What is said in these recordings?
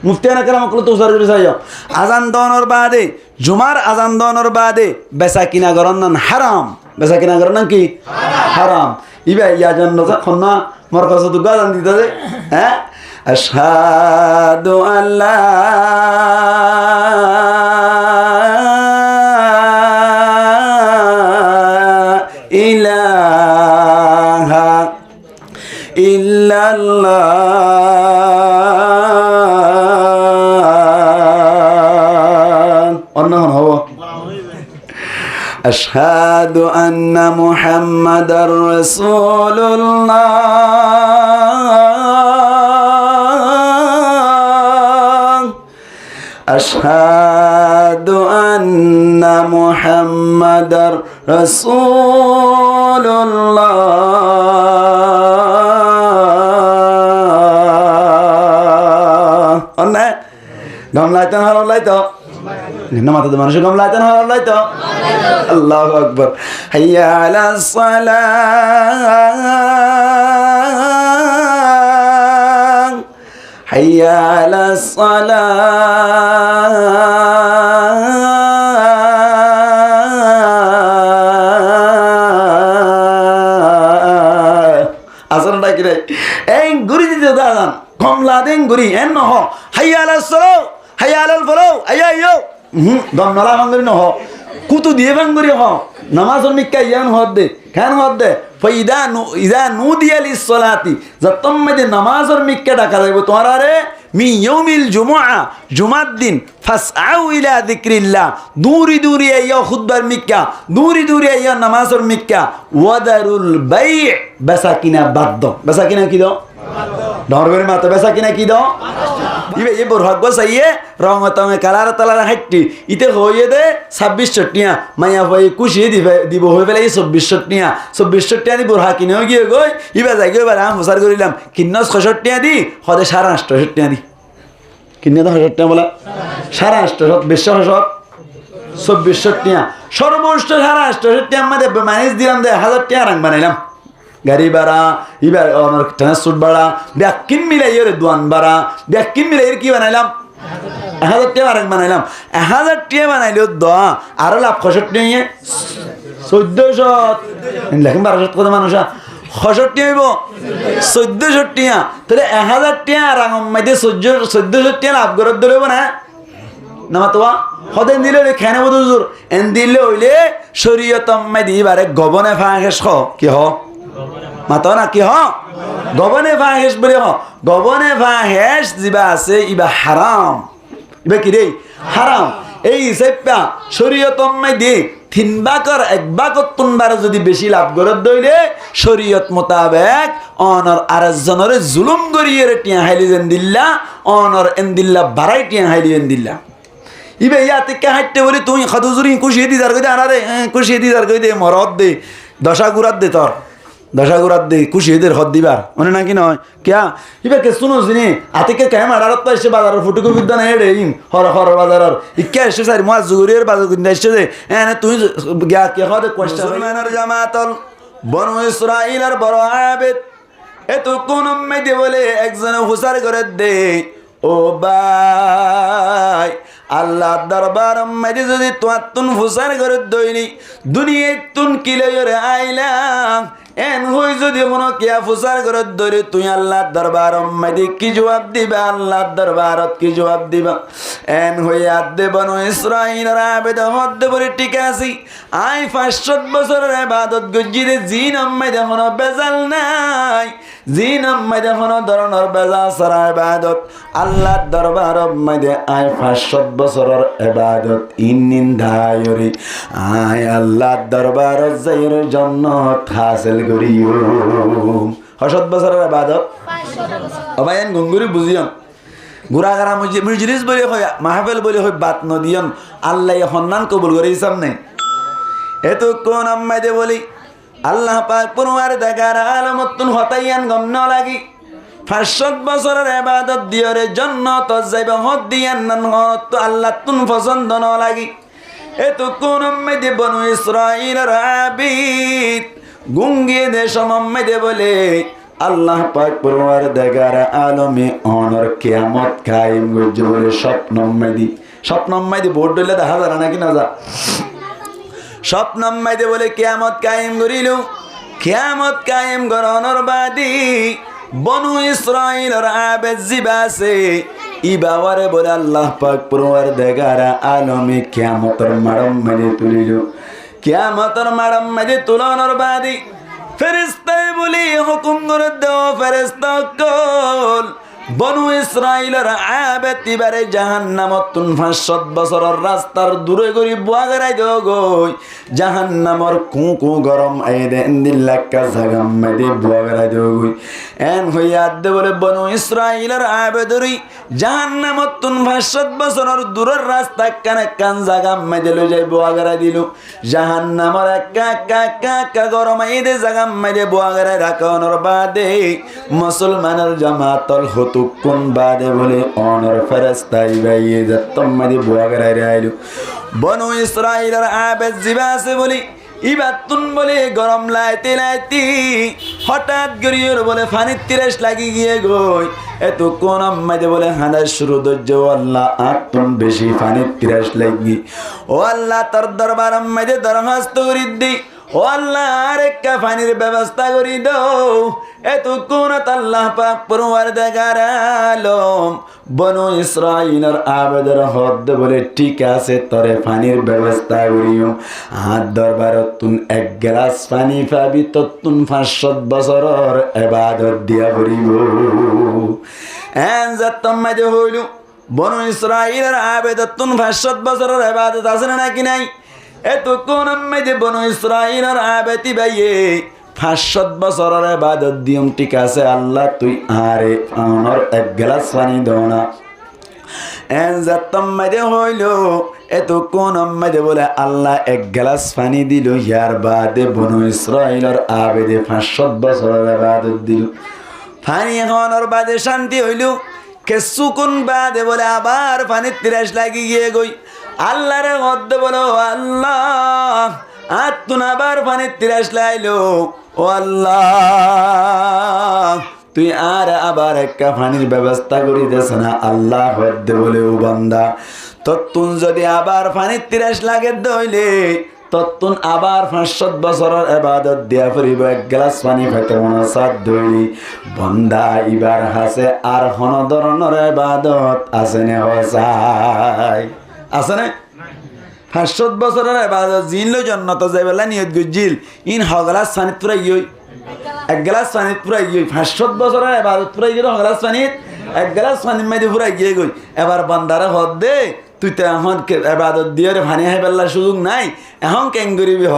মুফতিয়ানা কেরাম কল তো উসার করে চাইও আজান দনর বাদে জুমার আজান দনর বাদে বেচা কিনা করন না হারাম বেচা কিনা করন না কি হারাম ইবা ইয়া জন্য খন্না মোর কাছে তো গাজান দিতে দে হ্যাঁ আশহাদু আল্লা ইলাহা ইল্লাল্লাহ অন্য হব আশহাদু আন্না মুহাম্মাদার রাসূলুল্লাহ আশহাদু আন্না মুহাম্মাদার রাসূলুল্লাহ অন্য গমলাইতেন হলাইতো নামাতে মানুষের গমলাইতেন হলাইতো আল্লাহু আকবার হাইয়া আলাস সালাহ হাইয়া আলাস সালাহ আসরটা কি রে এই গুরি দিতে দাঁড়ান কমলা দেন গুরি এন নহ হাইয়া আলাস সালাহ হাইয়া আলাল ফলাও আইয়া ইয়ো দম নলা ভাঙ্গরি নহ কুতু দিয়ে ভাঙ্গরি হ নামাজের মিক্কা ইয়ান হদ দে কেন হদ দে ইদা নুদিয়া লিসসালাতি যতম মধ্যে নামাজের মিক্কা ডাকা যাইব তোমারা রে মি ইয়াউমিল জুমআ জুমার দিন ফাসআউ ইলা যিকরিল্লাহ দূরি দূরি আইয়া খুতবার মিক্কা দূরি দূরি আইয়া নামাজের মিক্কা ওয়াদারুল বাই' বেচা কিনা বাদ দাও বেচা কিনা কি দাও ডরবের মাথা বেচা কিনা কি দাও ইবে এ বড় হক চাইয়ে রং তমে কালার তালার হাইটি ইতে হইয়ে দে 2600 টিয়া মাইয়া ভাই খুশি দিব হয়ে পেলে 2400 টিয়া 2400 টিয়া দি বড় হাক কিনে গিয়ে গই ইবে যাই গই বারা হুসার করিলাম কিন্নস 66 টিয়া দি হদে 850 টিয়া দি কিন্নে তো 60 টিয়া বলা 850 বেশি সব 2400 টিয়া সর্বোচ্চ 850 টিয়া মধ্যে মাইনাস দিলাম দে 1000 টিয়া রং বানাইলাম গাড়ি ভাড়া ইবার আমার ট্রান্সপোর্ট ভাড়া ব্যাকিন মিলাই এর দোয়ান ভাড়া ব্যাকিন মিলাই এর কি বানাইলাম 1000 টাকা আরেক বানাইলাম 1000 টাকা বানাইলেও দোয়া আরো লাভ 65 নিয়ে 1400 লেখেন 1200 কত মানুষ 65 হইব 1400 টাকা তাহলে 1000 টাকা রাঙম মাইতে 1400 টাকা লাভ করে ধরব না নামা তোয়া হদেন দিলে খেনে বদ হুজুর এন দিলে হইলে শরীয়তম মে দিবারে গবনে ফাহেশ খ কি হ মাতো না কি হ গবনে ফাহেশ বলে হ গবনে ফাহেশ জিবা আছে ইবা হারাম ইবা কি রে হারাম এই হিসাবটা শরীয়তম মে দি তিন বাকর এক বাকর তিনবার যদি বেশি লাভ করে দইলে শরীয়ত মোতাবেক অনর আরেকজনের জুলুম করিয়ে টিয়া হাইলি যেন দিল্লা অনর এন দিল্লা বাড়াই টিয়া হাইলি যেন দিল্লা ইবে ইয়াতে কে হাইতে বলি তুই খাদুজুরি খুশি দিদার কই দে আনারে খুশি দিদার কই দে মরদ দে দশা গুরাত দে তোর দশা গুরাত দে খুশি দের হদ দিবার মনে নাকি নয় কিয়া ইবে কে শুনো জিনি আতিকে কে মারারত এসে বাজারের ফুটুকু বিদ্যান হেড়ে ইন হর হর বাজারের ইকে এসে সারি মাছ জুগুরির বাজার কিনতে এসে দে এনে তুই গিয়া কে হদে কোশ্চেন মুসলমানের জামাতল বনু ইসরাইলের বড় আবেদ এত কোন মেদে বলে একজন হুসার করে দে ও ভাই আল্লাহ দরবার মেরে যদি তোমার তুন ফুসার করে দইনি দুনিয়ায় তুন কিলে আইলাম এন হই যদি মনে কিয়া ফুসার করে দইরে তুই আল্লাহ দরবার মেরে কি জবাব দিবা আল্লাহ দরবারত কি জবাব দিবা এন হই আদে বনু ইসরাইলের আবেদ হদ্দে বলে ঠিক আছে আই 500 বছরের ইবাদত গজিরে জিন আম্মাইদে কোনো বেজাল নাই জিন আম্মাইদে কোনো ধরনের বেজাল সারা ইবাদত আল্লাহ দরবার মধ্যে আই 500 বছরের ইবাদত ইনিন্দায়রি আই আল্লাহ দরবার যাইর জান্নাত হাসিল করিও 500 বছরের ইবাদত 500 বছর অবায়ন গঙ্গুরি বুঝিয়ন গুরাগারা মুজলিস বলে হয় মাহফিল বলে হয় বাত নদিয়ন আল্লাহ হন্নান কবুল করে সামনে এত কোন আম্মাইদে বলি আল্লাহ পাক পুরওয়ার দেখার আলামতুন হতাইয়ান গম না লাগি 500 বছরের ইবাদত দিয়রে জান্নাত যাইবা হদ দিয়ান নন তো আল্লাহ তুন পছন্দ না লাগি এত কোন মেদে বনু ইসরাইলের আবিদ গুঙ্গিয়ে দেশ মেদে বলে আল্লাহ পাক পরওয়ারদিগার আলমে অনর কিয়ামত কায়েম করবে বলে স্বপ্নম মাইদি বোর্ড দইলে দেখা যায় নাকি না যা স্বপ্নম মাইদি বলে কিয়ামত কায়েম করিল কিয়ামত কায়েম করনর বাদি বনু ইসরাইলের আবেদ জিবাসে ইবাওয়ারে বলে আল্লাহ পাক পরওয়ারদিগার আলমে কিয়ামতের মাড়ম মাইদি তুলিল কিয়ামতের মাড়ম মাইদি তুলনর বাদি ফেরেশতায় বলি হুকুম করে দাও ফেরেশতা কল বনু ইসরাইলের আবেদ ইবারে জাহান্নামত 500 বছরের রাস্তার দূরে গরি বুয়াগরাই দাও গই জাহান্নামর কুকু গরম আইদে দিল্লাকা জাগাম মাইদে বুয়াগরাই দাও গই এন হইয়া দে বলে বনু ইসরাইলের আবেদরি জাহান্নামত 500 বছরের দূরের রাস্তা কান জাগাম মাইদে লই যাই বুয়াগরাই দিল জাহান্নামর একা গরম আইদে জাগাম মাইদে বুয়াগরাই রাখানোর বাদে মুসলমানের জামাতল হতো কোন বাদে বলে অনর ফেরেশতাই বাইয়ে যতম মাদি বুয়াগরাই রাইলু বনু ইসরাইলের আবেদ জিবাসে বলি ইবাতুন বলে গরম লাইতে হঠাৎ গরিয়র বলে ফানির তিরাস লাগি গিয়ে গই এত কোন আম্মাদে বলে হানার শুরু দজ্জ আল্লাহ আতুন বেশি ফানির তিরাস লাগি ও আল্লাহ তোর দরবার আম্মাদে দরখাস্ত করি দি ও আল্লাহ আরেকটা পানির ব্যবস্থা করি দাও এতক্ষণ আল্লাহ পাক পরওয়ারদিগার আলম বনু ইসরাইলের আবেদের হদ বলে ঠিক আছে তোরে পানির ব্যবস্থা করিও হাত দরবারত তুন এক গ্লাস পানি পাবি ততুন 500 বছরের ইবাদত দিয়া করিব এন যতম মাঝে হইল বনু ইসরাইলের আবেদত তুন 500 বছরের ইবাদত আছে নাকি নাই এতক্ষণ আম্মাদে বনু ইসরাইলের আবেতি বাইয়ে 500 বছরের ইবাদত দিয়ম ঠিক আছে আল্লাহ তুই আরে আমার এক গ্লাস পানি দাও না এন যতম মাঝে হইল এতক্ষণ আম্মাদে বলে আল্লাহ এক গ্লাস পানি দিল ইয়ার বাদে বনু ইসরাইলের আবেদে 500 বছরের ইবাদত দিল পানি খাওয়ানোর বাদে শান্তি হইল কিছুক্ষণ বাদে বলে আবার পানির তিরাস লাগি গিয়ে গই আল্লাহরে মধ্যে বলো আল্লাহ আতুন আবার পানির তিরাস লাইলো ও আল্লাহ তুই আর আবার একটা পানির ব্যবস্থা করি দেছ না আল্লাহ মধ্যে বলে ও বান্দা ততুন যদি আবার পানির তিরাস লাগে দইলে ততুন আবার 500 বছরের ইবাদত দিয়া ফরিব এক গ্লাস পানি খাইতে মনে সাদ দইলি বান্দা ইবার হাসে আর হন ধরনের ইবাদত আছে না হসাই আছে না 500 বছরের ইবাদত জিনলো জান্নাত যাইবেলা নিয়ত গজিল ইন হগলাস পানি পুরা গই এক গ্লাস পানি পুরা গই 500 বছরের ইবাদত পুরা গই হগলাস পানি এক গ্লাস পানি মধ্যে পুরা গিয়ে গই এবার বান্দারে হদ দে তুই তো এখন ইবাদত দিয়ে ভানি হাইবেলার সুযোগ নাই এখন কেন করিবি হ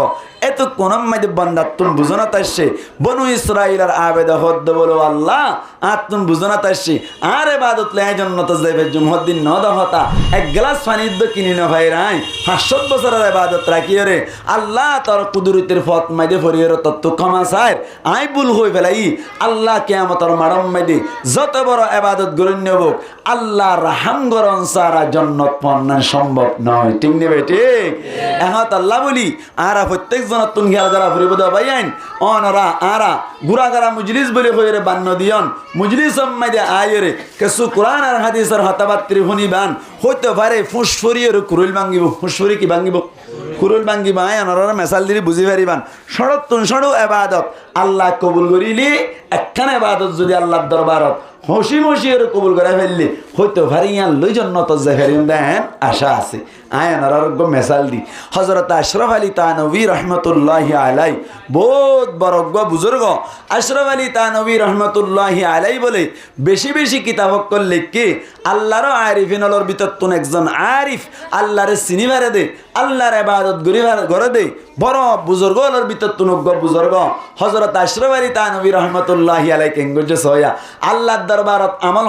এত কোন মধ্যে বান্দার তুম বুঝনা তাইছে বনু ইসরাইলের আবেদ হদ বলো আল্লাহ আর তুম বুঝনা তাইছে আর ইবাদত লাই জান্নাত যাইবে জুমহদ্দিন ন দহতা এক গ্লাস পানি দ কিনি না ভাই রাই 500 বছরের ইবাদত রাখিও রে আল্লাহ তোর কুদরতের ফত মাইদে ফরিয়র তত্ত্ব ক্ষমা চাই আই ভুল হই ফেলাই আল্লাহ কিয়ামতের মাড়ম মাইদে যত বড় ইবাদত গরণ্য হোক আল্লাহ রাহাম গরন সারা জান্নাত পন্না সম্ভব নয় ঠিক নেবে ঠিক এখন আল্লাহ বলি আরা প্রত্যেক জন তুন গেল যারা ফুরিব দা ভাইয়ান অনরা আরা গুরাগারা মজলিস বলে হইরে বান্ন দিয়ন মজলিস মাইদে আয়রে কিছু কোরআন আর হাদিসের হতাবাত্রি শুনিবান হইতে পারে ফুসফুরির কুরুল ভাঙ্গিব ফুসফুরি কি ভাঙ্গিব কুরুল ভাঙ্গিব আয় অনরা মেসাল দিলি বুঝি পারিবান সড়ক তুন সড়ো ইবাদত আল্লাহ কবুল করিলি একখান ইবাদত যদি আল্লাহর দরবারত হসি মসির কবুল করে ফেললি হইতে পারি ইয়ান লই জন্নত যে ফেরিন দেন আশা আছে আয়নার আরোগ্য মেসাল দি হজরত আশরাফ আলী তানভী রহমতুল্লাহি আলাই বহুত বরজ্ঞ বুজুর্গ আশরাফ আলী তানভী রহমতুল্লাহি আলাই বলে বেশি বেশি কিতাব করলে কি আল্লাহর আরিফিনলর ভিতর তুন একজন আরিফ আল্লাহরে চিনিবারে দে আল্লাহর ইবাদত করে দে বড় বুজুর্গর ভিতর তুন বুজুর্গ হজরত আশরাফ আলী তানভী রহমতুল্লাহি আলাই কেঙ্গজ সয়া আল্লাহর দরবারত আমল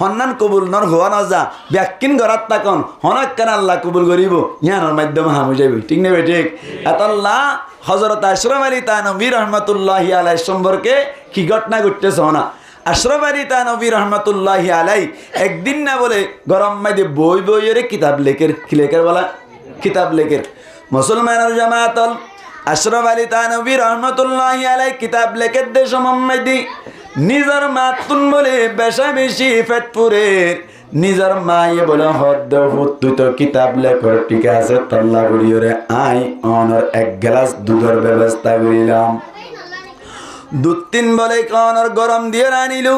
হন্নান কবুল নর হওয়া না যা ব্যাকিন গরাত তাকন হনক কেন আল্লাহ কবুল করিব ইয়ানোর মাধ্যমে হামু যাইব ঠিক নেবে ঠিক এত আল্লাহ হজরত আশরাফ আলী তানভী রহমতুল্লাহি আলাই সম্পর্কে কি ঘটনা ঘটতেছে না আশরাফ আলী তানভী রহমতুল্লাহি আলাই একদিন না বলে গরম মাইদে বইরে কিতাব লেখের কি লেখের বলা কিতাব লেখের মুসলমানের জামাতল আশরাফ আলী থানভী রহমতুল্লাহি আলাইহি কিতাব লেখে দেশ মোহাম্মদি নিজের মাতুন বলে বেশা বেশি ফেটপুরের নিজের মায়ে বলে হদ্দ তুই তো কিতাব লেখর ঠিক আছে তল্লা করিওরে আই অনর এক গ্লাস দুধের ব্যবস্থা করিলাম দুধ তিন বলে অনর গরম দিয়ে রানিলু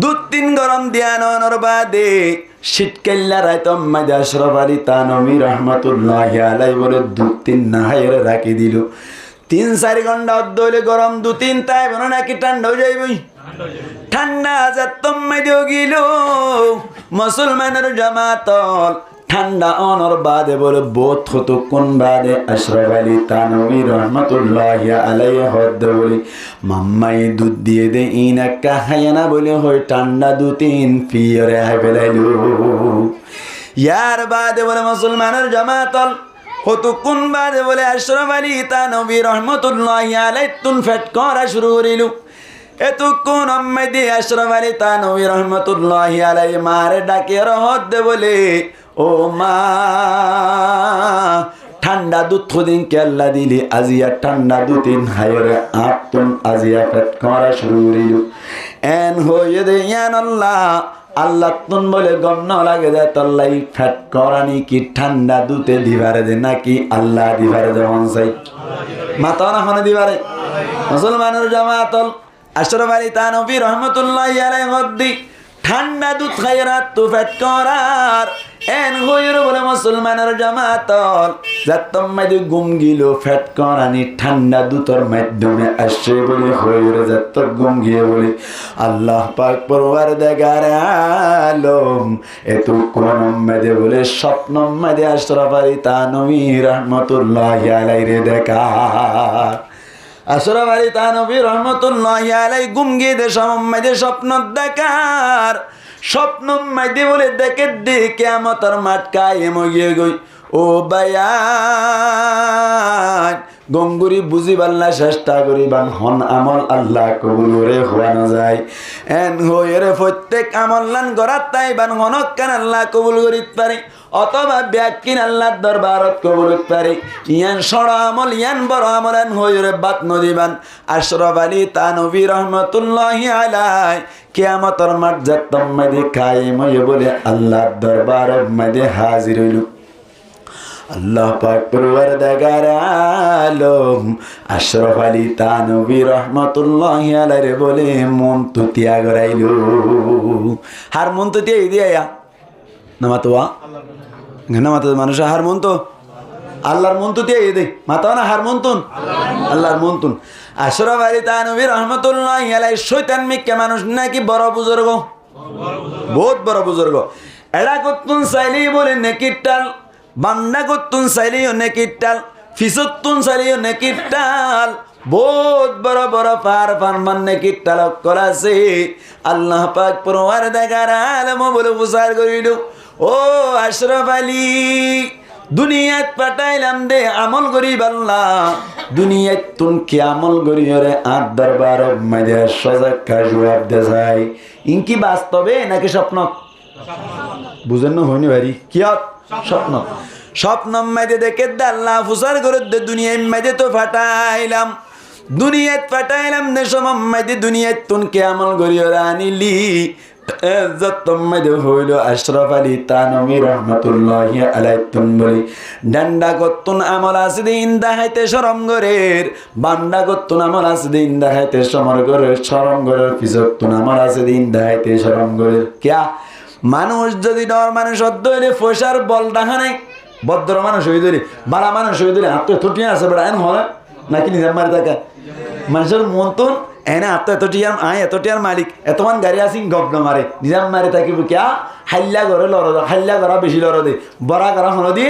দুধ তিন গরম দিয়া নর বাদে শীতকাল্লা রাইত মাঝে আশরাফ আলী থানভী রহমতুল্লাহি আলাইহি বলে দুধ তিন নাহাইরে রাখি দিল 3-4 ঘন্টা অর্ধ হইলে গরম দু তিন তাই বলো নাকি ঠান্ডা হয়ে যাইবই ঠান্ডা যাতম মাঝে গিল মুসলমানের জামাতল ঠান্ডা অনর বাদে বলে বোধ হতো কোন বাদে আশরাফ আলী থানভী রহমতুল্লাহি আলাইহি হদ্দ বলি মাম্মাই দুধ দিয়ে দে ইনাকা হায়ানা বলে হই ঠান্ডা দু তিন ফিরে হাই ফেলাইলু ইয়ার বাদে বলে মুসলমানের জামাতল হতো কোন বাদে বলে আশরাফ আলী থানভী রহমতুল্লাহি আলাইহি তুন ফেট করা শুরু করিলু এতক্ষণ আম্মাদি আশরাফ আলী থানভী রহমতুল্লাহি আলাইহি মারে ডাকে রহদ বলে ও মা ঠান্ডা দুধ দিন কেল্লা দিলি আজিয়া ঠান্ডা দুদিন হায়রে আতুন আজিয়া ফেট করা শুরু করিল এন হয়ে দে ইয়ান আল্লাহ তুন বলে গম লাগে যায় তল্লাই ফেট করানি কি ঠান্ডা দুধে দিবারে দে নাকি আল্লাহ দিবারে দে মনসাই মাতা না হনে দিবারে মুসলমানের জামাতল আশরাফ আলী থানভী রহমতুল্লাহি আলাইহি হদ্দি ঠান্ডা দুধ খাইরা তু ফেট করার এন হইর বলে মুসলমানের জামাতল যাতম মাঝে গুম গিল ফেট করানি ঠান্ডা দুধের মাধ্যমে আসে বলে হইর যাত গুম গিয়ে বলে আল্লাহ পাক পরওয়ারদিগার আলম এতক্ষণ মাঝে বলে স্বপ্ন মাঝে আশরাফ আলী থানভী রহমতুল্লাহি আলাইহি রে দেখা আশরাফ আলী থানভী রহমতুল্লাহি আলাইহি গুম গিয়ে দেশ মাঝে স্বপ্ন দেখার স্বপ্ন মাঝে বলে দেখে দে কিয়ামতের মাঠ কায়েম হয়ে গই ও বায়ান গঙ্গুরি বুঝিবাল্লা চেষ্টা করিবান হন আমল আল্লাহ কবুল করে হওয়ানো যায় এন হয়ে প্রত্যেক আমল লান গড়াত তাইবান হনক কান আল্লাহ কবুল করিতে পারে অথবা ব্যাকিন আল্লাহর দরবারত কবুল করতে পারে ইয়ান সড় আমল ইয়ান বড় আমল এন হয়ে বাত নদিবান আশরাফ আলী থানভী রহমতুল্লাহি আলাইহি কিয়ামতের মাঠ যাতম মাঝে কায়েম হয়ে বলে আল্লাহর দরবারের মাঝে হাজির হইল আল্লাহ পাক পরওয়ারদিগার আলম আশরাফ আলী থানভী রহমতুল্লাহি আলাইহি বলে মন তুতিয়া গরাইল হার মন তুতিয়া দিয়া নামাতোয়া নামাতো মানুষ হার মন তো আল্লাহর মন তুতিয়া দে মাতা না হার মন তুন আল্লাহর মন তুন আশরাফ আলী থানভী রহমতুল্লাহি আলাইহি শয়তান মিক্কা মানুষ নাকি বড় বুজুর্গ বহুত বড় বুজুর্গ এরা কতুন চাইলি বলে নেকিটাল বান্না কতুন চাইলিও নেকিটাল ফিসতুন চাইলিও নেকিটাল বহুত বড় বড় পার ফারমান নেকিটাল করাছে আল্লাহ পাক পরওয়ারদিগার আলম বলে বুঝার করিল ও আশরাফ আলী দুনিয়াত পাঠাইলাম দে আমল করিব আল্লাহ দুনিয়াত তুন কি আমল করিওরে আর দরবার মাঝে সজাগ জবাব দে যায় ইনকি বাস্তবে নাকি স্বপ্ন বুঝেন না হয়নি ভারি কিয়ত স্বপ্ন স্বপ্ন মাঝে দেখে দে আল্লাহ ফুসার করে দে দুনিয়ার মাঝে তো ফাটাইলাম দুনিয়াত পাঠাইলাম দে সমম মাঝে দুনিয়াত তুন কি আমল করিওরে আনিলি হইল আশরাফ আলী থানভী রহমতুল্লাহি আলাইহি তুন বলি ডান্ডা কতুন আমল আছে দিন দেখাইতে শরম গরের বান্ডা কতুন আমল আছে দিন দেখাইতে সমর গরের শরম গরের পিছতুন আমল আছে দিন দেখাইতে শরম গরের কিয়া মানুষ যদি ডর মানুষ অদ্দ হইলে পয়সার বল ডাহা নাই ভদ্র মানুষ হয়ে দিলে বালা মানুষ হয়ে দিলে হাতে থুটিয়া আছে বেড়া এন হলে নাকি নিজের মারি থাকে মানুষের মন তুন এনে আত্ম এতটিয়ার আয় এতটিয়ার মালিক এতমান গাড়ি আসি গপ্ন মারে নিজাম মারে থাকিব কিয়া হাল্লা করে লড় হাল্লা করা বেশি লড় দে বড়া করা হলো দি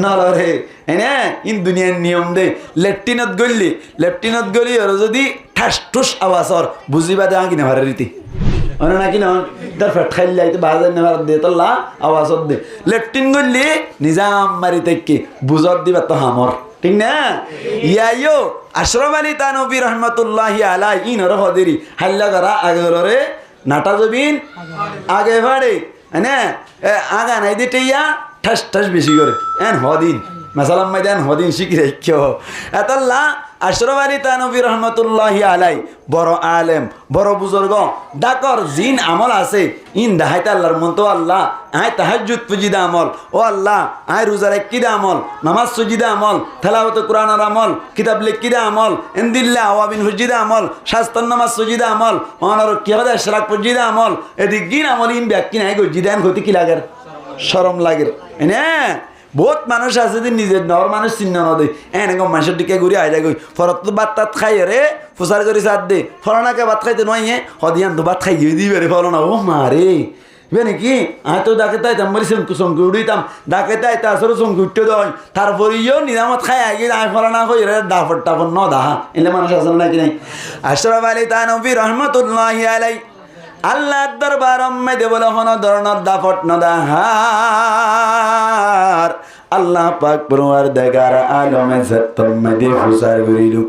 নলরে এনে ইন দুনিয়ার নিয়ম দে লেফটিনত গলি আর যদি ঠাস ঠুস আওয়াজর বুঝিবা দেওয়া কিনা ভারে রীতি অনে নাকি না তার ফেট খাইলে আইতে বাজার নেবার দে তোল্লা আওয়াজত দে লেফটিন গলি নিজাম মারি থেকে বুঝত দিবা তো হামর ঠিক না ইয়াইও আশরাফ আলী থানভী রহমতুল্লাহি আলাইহি ইনর হদিরি হাল্লা করা আগে রে নাটা জবিন আগে ভাড়ে না আগা নাই দিতে ইয়া ঠাস ঠাস বেশি করে এন হদিন মাসালাম মাইদান হদিন শিখি রেখো এতল্লা আশরাফ আলী থানভী রহমতুল্লাহি আলাই বড় আলেম বড় বুজুর্গ ডাকর জিন আমল আছে ইন দাহাইতে আল্লাহর মন তো আল্লাহ আয় তাহাজ্জুদ পুজিদা আমল ও আল্লাহ আয় রোজা রাখিদা আমল নামাজ সুজিদা আমল তেলাওয়াত কোরআনের আমল কিতাব লিখিদা আমল ইনদিল্লা আওয়াবিন হুজিদা আমল শাস্ত্র নামাজ সুজিদা আমল অনার কি হবে ইশরাক পুজিদা আমল এদিক গিন আমল ইন ব্যাকি নাই গজিদান ক্ষতি কি লাগের শরম লাগের এনে বহুত মানুষ আছে যে নিজের নর মানুষ চিহ্ন নদে এনেক মানুষের দিকে ঘুরে আয় যায় ফরত তো ভাত তাত খাই রে ফুসার করে চার দে ফলনাকে ভাত খাইতে নয় হদিয়ান তো ভাত খাই দিবি রে ফলনা ও মারে বে নাকি আয় তো ডাকে তাইতাম বলি শঙ্কি উড়িতাম ডাকে তাই তাছাড়া শঙ্কি উঠতে দেয় তারপরে ইয়েও নিরামত খাই আগে আয় ফলনা হই রে ডাফর টাফর ন দাহা এলে মানুষ আছে নাকি নাই আশরাফ আলী থানভী রহমতুল্লাহি আলাই আল্লাহ দরবার মধ্যে বলে হন ধরনের দাফট নদাহার আল্লাহ পাক পরওয়ারদিগার আলমে সত্তর মধ্যে ফুসার করিলু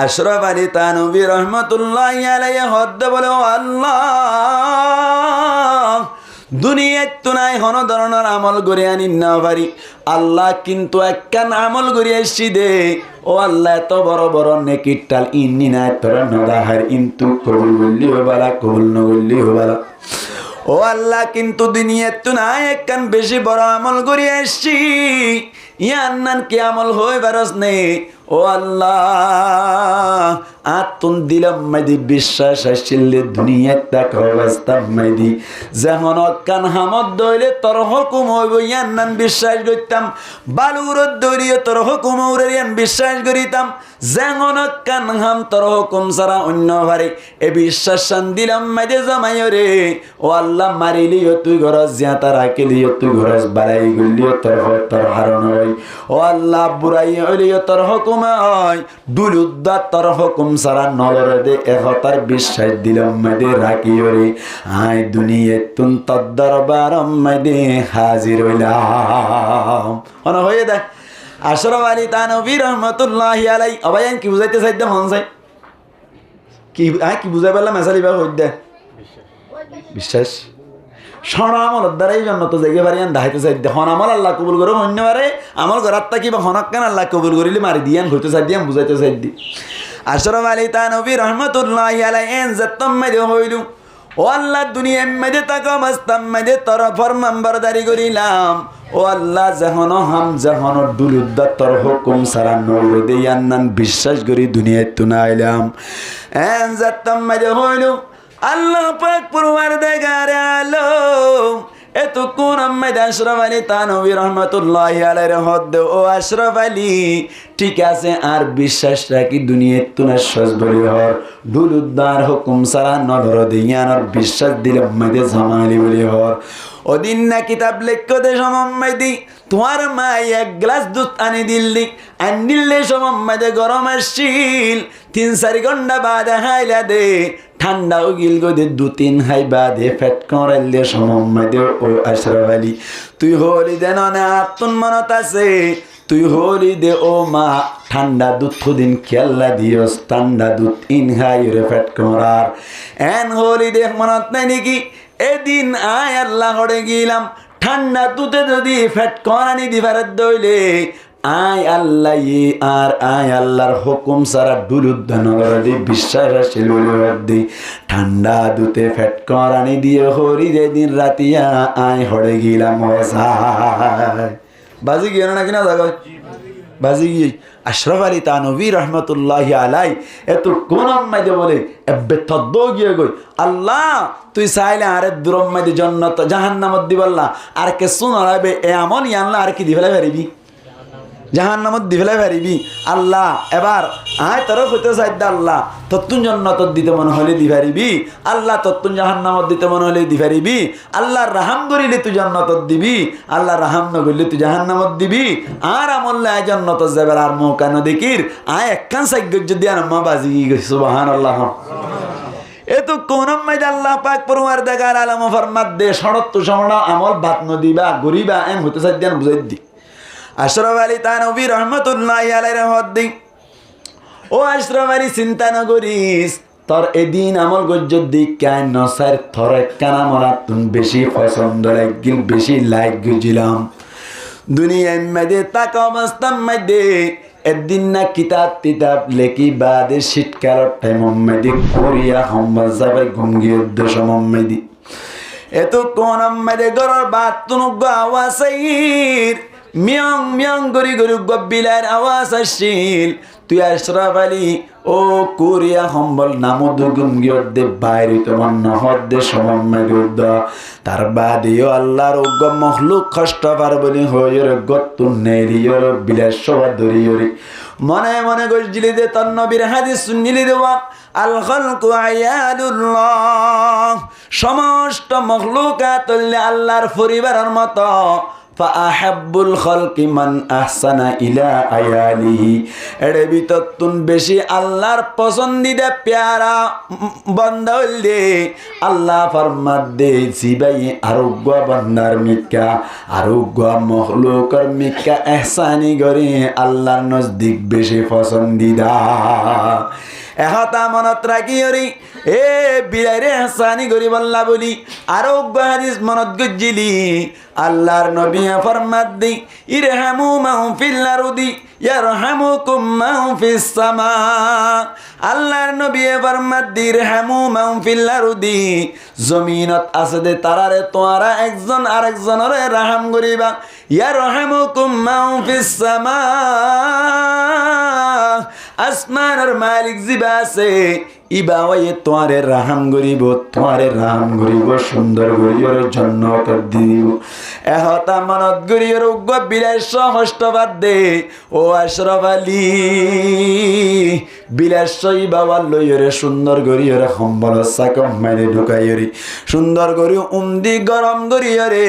আশরাফ আলী থানভী রহমতুল্লাহি আলাইহি হদ্দ বলে আল্লাহ দুনিয়ায় তো নাই হন ধরনের আমল করে আনি না পারি আল্লাহ কিন্তু একখান আমল করে আসছি দে ও আল্লাহ এত বড় বড় নেকির টাল ইন্নি নাই তোর নদাহার কিন্তু কবুল বললি হবালা কবুল ন বললি হবালা ও আল্লাহ কিন্তু দুনিয়ায় তো নাই একখান বেশি বড় আমল করে আসছি ইয়ার নান কি আমল হয়ে বারস নেই ও আল্লাহ আতুন দিলাম মাইদি বিশ্বাস আসলে দুনিয়ায় তাকে অবস্থা মাইদি যেমন অকান হামদ দইলে তোর হুকুম হইব ইয়ান নান বিশ্বাস করতাম বালুর দৌড়িয়ে তোর হুকুম ইয়ান বিশ্বাস করিতাম যেমন অকান হাম তোর হুকুম ছাড়া অন্য ভারে এ বিশ্বাস শান দিলাম মাইদে জমাই রে ও আল্লাহ মারিলিও তুই ঘরস জিয়াতা রাখিলিও তুই ঘরস বাড়াই গলিও তোর হারণ হই ও আল্লাহ বুড়াই হইলিও তোর হুকুম দুলুদ্দা তোর হুকুম সারা নলর দে একতার বিশ্বাস দিলাম মেদে রাখি রে আয় দুনিয়া তুন তোর দরবার মেদে হাজির হইলাম অন হয়ে দেখ আশরাফ আলী থানভী রহমতুল্লাহি আলাই অবায়ান কি বুঝাইতে চাইতে হন চাই কি কি বুঝাই পারলাম মেসালি বা হই দে বিশ্বাস সন আমলের দ্বারাই জন্য তো জেগে পারি দাহাইতে চাই হন আমল আল্লাহ কবুল করে অন্য বারে আমল করার থাকি বা হনক কেন আল্লাহ কবুল করিলে মারি দিয়ান হইতে চাই দিয়াম বুঝাইতে চাই দি আশরাফ আলী থানভী রহমতুল্লাহি আলাইহি এনজাতম মেদে হইলু ও আল্লাহ দুনিয়া মেদে তাকা মাস্তাম মেদে তোর ফরমানবরদারি করিলাম ও আল্লাহ যখন হাম যখন দুলুদ্দা তোর হুকুম সারা নড়ে দে ইয়ান্নান বিশ্বাস করি দুনিয়ায় তো না আইলাম এনজাতম মেদে হইলু আল্লাহ পাক পরওয়ারদিগার আলম এতক্ষণ আম্মাদ আশরাফ আলী থানভী রহমতুল্লাহি আলাইহি হদ্দ ও আশরাফ আলী ঠিক আছে আর বিশ্বাস রাখি দুনিয়ায় তুনার সজ বলি হর দুলুদ্দার হুকুম সারা নধর দিয়ানোর বিশ্বাস দিলে আম্মাদে জামালি বলি হর ওদিন না কিতাব লেখো দে সমম্মাদি তোমার মা এক গ্লাস দুধ আনি দিল্লি আনিলে সমম্মাদে গরম আসছিল 3-4 ঘন্টা বাদে হাইলা দে ঠান্ডা গিল গদে 2-3 হাই বাদে ফেট করাইলে সমম্মাদে ও আশরাফ আলী তুই হলি দেন না আত্মন মনত আছে তুই হলি দে ও মা ঠান্ডা দুধ খুদিন খেলা দিওস ঠান্ডা দুধ ইনহাই রে ফেট করার এন হলি দে মনত নাই নাকি এদিন আয় আল্লাহ হড়ে গেলাম ঠান্ডা দুধে যদি ফেট করানি দিবার দইলে আয় আল্লাহ আর আয় আল্লাহর হুকুম সারা দুলুদ্দানি বিশ্বাস আসিল বলে ঠান্ডা দুধে ফেট করানি দিয়ে হরি যেদিন রাতিয়া আয় হড়ে গেলাম বাজি গিয়ে না কিনা জায়গায় বাজি গিয়ে আশরাফ আলী থানভী রহমতুল্লাহি আলাই এত কোন মাইদে বলে এবে তদ্দ গিয়ে গই আল্লাহ তুই চাইলে আরে দূরম মাইদে জান্নাত জাহান্নামত দিবাল্লা আর কে শুনাবে এ আমল আল্লাহ আর কি দিবেলা পারিবি জাহান্নামত দিবেলা পারিবি আল্লাহ এবার আয় তোর হইতে চাইদা আল্লাহ তত্তুন জান্নাত দিতে মন হলে দি পারিবি আল্লাহ তত্তুন জাহান্নামত দিতে মন হলে দি পারিবি আল্লাহর রাহাম করিলে তুই জান্নাত দিবি আল্লাহ রাহাম না করলে তুই জাহান্নামত দিবি আর আমল্লা জান্নাত যাবার আর মৌকা না দেখির আয় একখান সাইগ যদি আর মা বাজি গই সুবহানাল্লাহ এতো কোন মাইদ আল্লাহ পাক পরওয়ারদিগার আলম ফরমাত দে শরত সমনা আমল বাত নদিবা গরিবা এম হইতে চাইদান বুঝাই দি আশরাফ আলী থানভী রহমতুল্লাহি আলাইহি হদ্দি ও আশরাফ আলী চিন্তা না করিস তোর এদিন আমল গজ্জত দিক কেন নসার থর একখানা মরা তুন বেশি পছন্দ লাগিল বেশি লাইক গজিলাম দুনিয়ার মধ্যে থাকা অবস্থার মধ্যে একদিন না কিতাব টিতাব লেখি বাদে শীতকালের টাইম মধ্যে কোরিয়া সম্ভব যাবে ঘুমগি উদ্দেশ্য মধ্যে এত কোন মধ্যে গরর বাদ তুনুক আওয়াজ মিয়ং মিয়ং গরি গরু গবিলার আওয়াজ আসছিল তুই আশরাফ আলী ও কোরিয়া সম্বল নামদুগুন গিয়দে বাইরে তোমার নহদে সমম্মায়ুদ্ধ তার বাদেও আল্লাহর উগ্র মখলুক কষ্ট পারবনি হইর গত্তুন নেরিয়র বিলাসবা ধরিয়রি মনে মনে গজলি দে তন নবীর হাদিস শুনিলি দেওয়া আল খালকু আয়ালুল্লাহ সমস্ত মখলুকাত আল্লাহর পরিবারের মতো ফাআহাব্বুল খালকি মান আহসানা ইলা আয়ালিহি এর ভিতর তুন বেশি আল্লাহর পছন্দিদা প্যারা বান্দা হইলে আল্লাহ ফরমাত দে জিবাই আরোগ্য বান্দার মিকা আরোগ্য মখলুকর মিকা ইহসানি করে আল্লাহর নজদিক বেশি পছন্দিদা এহতা মনত রাখিয়রি এ বিরাইরে হাসানি গরিব আল্লাহ বলি আরোগ্য হাদিস মনত গজ্জিলি আল্লাহর নবী ফরমাত দি ইরহামু মান ফিল আরদি ইয়ারহামুকুম মান ফিস সামা আল্লাহর নবী ফরমাত দি ইরহামু মান ফিল আরদি জমিনত আছে দে তারারে তোরা একজন আরেকজনরে রহম করিবা ইয়ারহামুকুম মান ফিস সামা আসমানের মালিক জিবা আছে ইবাওয়ে তোমারে রাহাম গরিব সুন্দর গরিয়র জন্য দিব এহতা মনত গরিয়র উগ্র বিলাস হষ্টবাদ দে ও আশরাফ আলী বিলাস ইবাওয়াল লইরে সুন্দর গরিয়র সম্বল সাকম মারে ঢুকাইরি সুন্দর গরি উমদি গরম গরিয়রে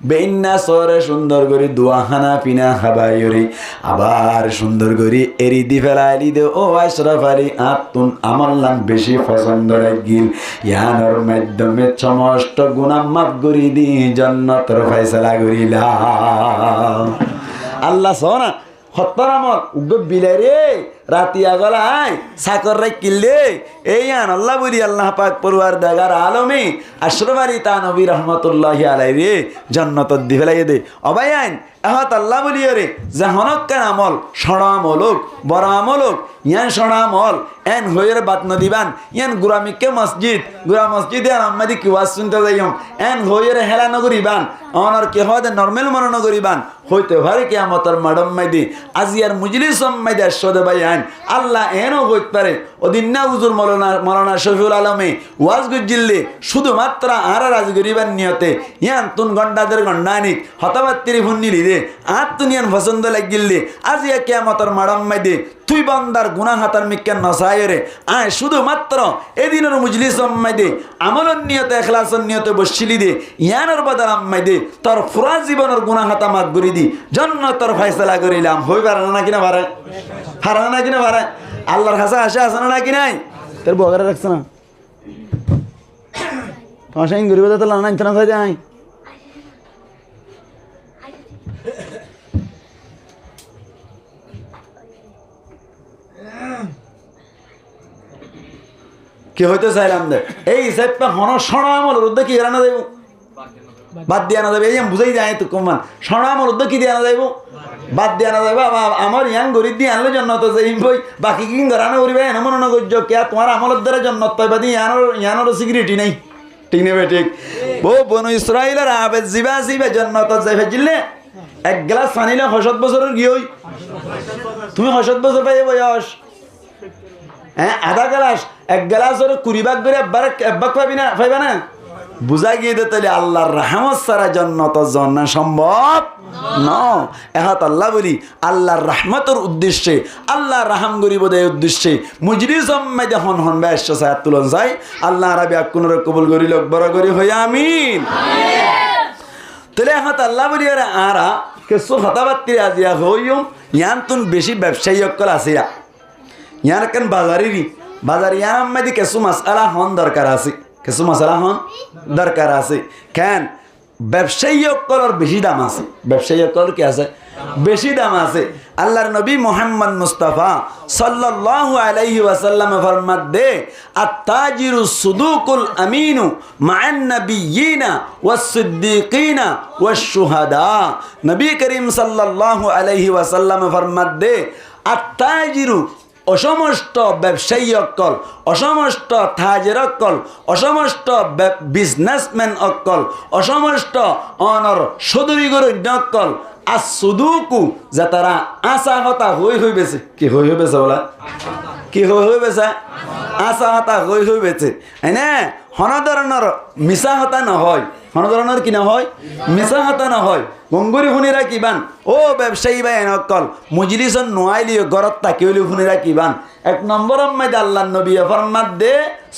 বেইন্না সরে সুন্দর গরি দুয়াহানা পিনা হাবাইরি আবার সুন্দর গরি এরি দি ফেলাইলি দে ও আশরাফ আলী আতুন আমাল্লাহ বেশি পছন্দ লাগিল ইয়ানোর মাধ্যমে সমস্ত গুনাহ মাফ করি দি জান্নাতের ফয়সালা করিলা আল্লাহ সোনা হত্তরামত উগ্র বিলারে রাতি আগলায় সাকর রাখিলে এই আন আল্লাহ বলি আল্লাহ পাক পরওয়ারদিগার আলমে আশরাফ আলী তানভী রহমাতুল্লাহি আলাইহি রে জান্নাত দি ফেলাই দে অবাই আইন এহত আল্লাহ বলি রে জাহনকান আমল সড়া আমলক বড় আমলক ইয়ান সড়া আমল এন হইরে বাত নদিবান ইয়ান গুরামিকে গুরা মসজিদে আর আম্মাদি কি ওয়াজ শুনতে যাইম এন হইরে হেলা নগরিবান অনর কে হদে নরমাল মন নগরিবান হইতে পারে কিয়ামতের মাডম মাইদি আজিয়ার মজলিস মাইদি আশহদে ভাই আইন আল্লাহ এনও হইতে পারে ওদিন না হুজুর মাওলানা শফিউল আলমে ওয়াজ গুজিল্লে শুধুমাত্র আর রাজ গরিবার নিয়তে ইয়ান তুন গন্ডাদের গন্ডানিক হতাবাত্তিরি ফুন্নিলি দে আর তুনিয়ান পছন্দ লাগিল্লে আজিয়া কিয়ামতের মাডম মাইদি তুই বান্দার গুনাহ হাতার মিক্কান নসায়রে আয় শুধুমাত্র এদিনের মজলিস আম্মাইদে আমলন নিয়তে ইখলাসন নিয়তে বসছিলি দে ইয়ানোর বদল আম্মাইদে তোর পুরা জীবনের গুনাহ হাতা মাফ করি দি জান্নাতের ফয়সালা করিলাম হই পারে না কিনা পারে হারানা না কিনা পারে আল্লাহর কাছে আশা আছে না কি নাই তোর বগরে রাখছ না তোমার সাইন গরিব তো লানা ইতনা ফায়দা আই কি হইতে চাইলাম দে এই সাইপা হন সড়া আমল রুদ্ধ কি এরা না যাইব বাদ দিয়া না যাবে এই বুঝাই যায় তো কমান সড়া আমল রুদ্ধ কি দিয়া না যাইব বাদ দিয়া না যাইব আমার ইয়াং গরিব দিয়ে আনলে জন্নত যাই বই বাকি কি গরানো করিবে এমন না গজ্জ কে তোমার আমলের দ্বারা জন্নত পাইবা দি ইয়ানোর সিকিউরিটি নাই ঠিক নেবে ঠিক বনু ইসরাইলের আবেদ জিবা জন্নত যাইবে জিল্লে এক গ্লাস পানিলে ৬০ বছরের কি হই তুমি ৬০ বছর পাই বয়স হ্যাঁ আধা গ্লাস এক গ্লাসের ২০ ভাগ করে একবার পাইবা না বুঝা গিয়ে দে তাহলে আল্লাহর রহমত সারা জান্নাত জানা সম্ভব না এহাত আল্লাহ বলি আল্লাহর রহমতের উদ্দেশ্যে আল্লাহ রাহাম গরিবদের উদ্দেশ্যে মুজরিস আম্মাইদে হন বেশ সায়াত তুলন যাই আল্লাহ রাবি আকুনরে কবুল করি লোক বড় করি হই আমিন তাহলে এহাত আল্লাহ বলি আরা কিছু হতাবাত্তি আজিয়া হইম ইয়ান তুন বেশি ব্যবসায়ী অকল আসিয়া ইয়ার কেন বাজার ইয়ার আম্মাইদি কিছু মাসালা হন দরকার আছে কিছু মশলা হন দরকার আছে কেন ব্যবসায়ী অকলের বেশি দাম আছে ব্যবসায়ী অকল কি আছে বেশি দাম আছে। আল্লাহর নবী মুহাম্মদ মুস্তাফা সাল্লাল্লাহু আলাইহি ওয়াসাল্লাম ফরমাত দে আত-তাজিরু সুদুকুল আমিনু মা'আন নাবিয়্যিনা ওয়াস-সিদ্দীকিনা ওয়াশ-শুহাদা। নবী করিম সাল্লাল্লাহু আলাইহি ওয়াসাল্লাম ফরমাত দে আত-তাজিরু অসমস্ত ব্যবসায়ী অকল, অসমস্ত থাজের অকল, অসমস্ত বিজনেসম্যান অকল, অসমস্ত অনর সদরিগরণ্য অকল আর সুদুকু যে তারা আশা হতা হই বেছে। কি হই বেছে বলা? কি হই বেছে? আশা হতা হই বেছে। এনে হন ধরনের মিশা হতা নহয়, হন ধরনের কি নহয়? মিশা হতা নহয়। গঙ্গুরি শুনিরা কিবান ও ব্যবসায়ী ভাই অকল মজলিসন নোয়াইলিও গরত তাকিউলি শুনিরা কিবান। এক নম্বর মধ্যে আল্লাহ নবী ফরমাত দে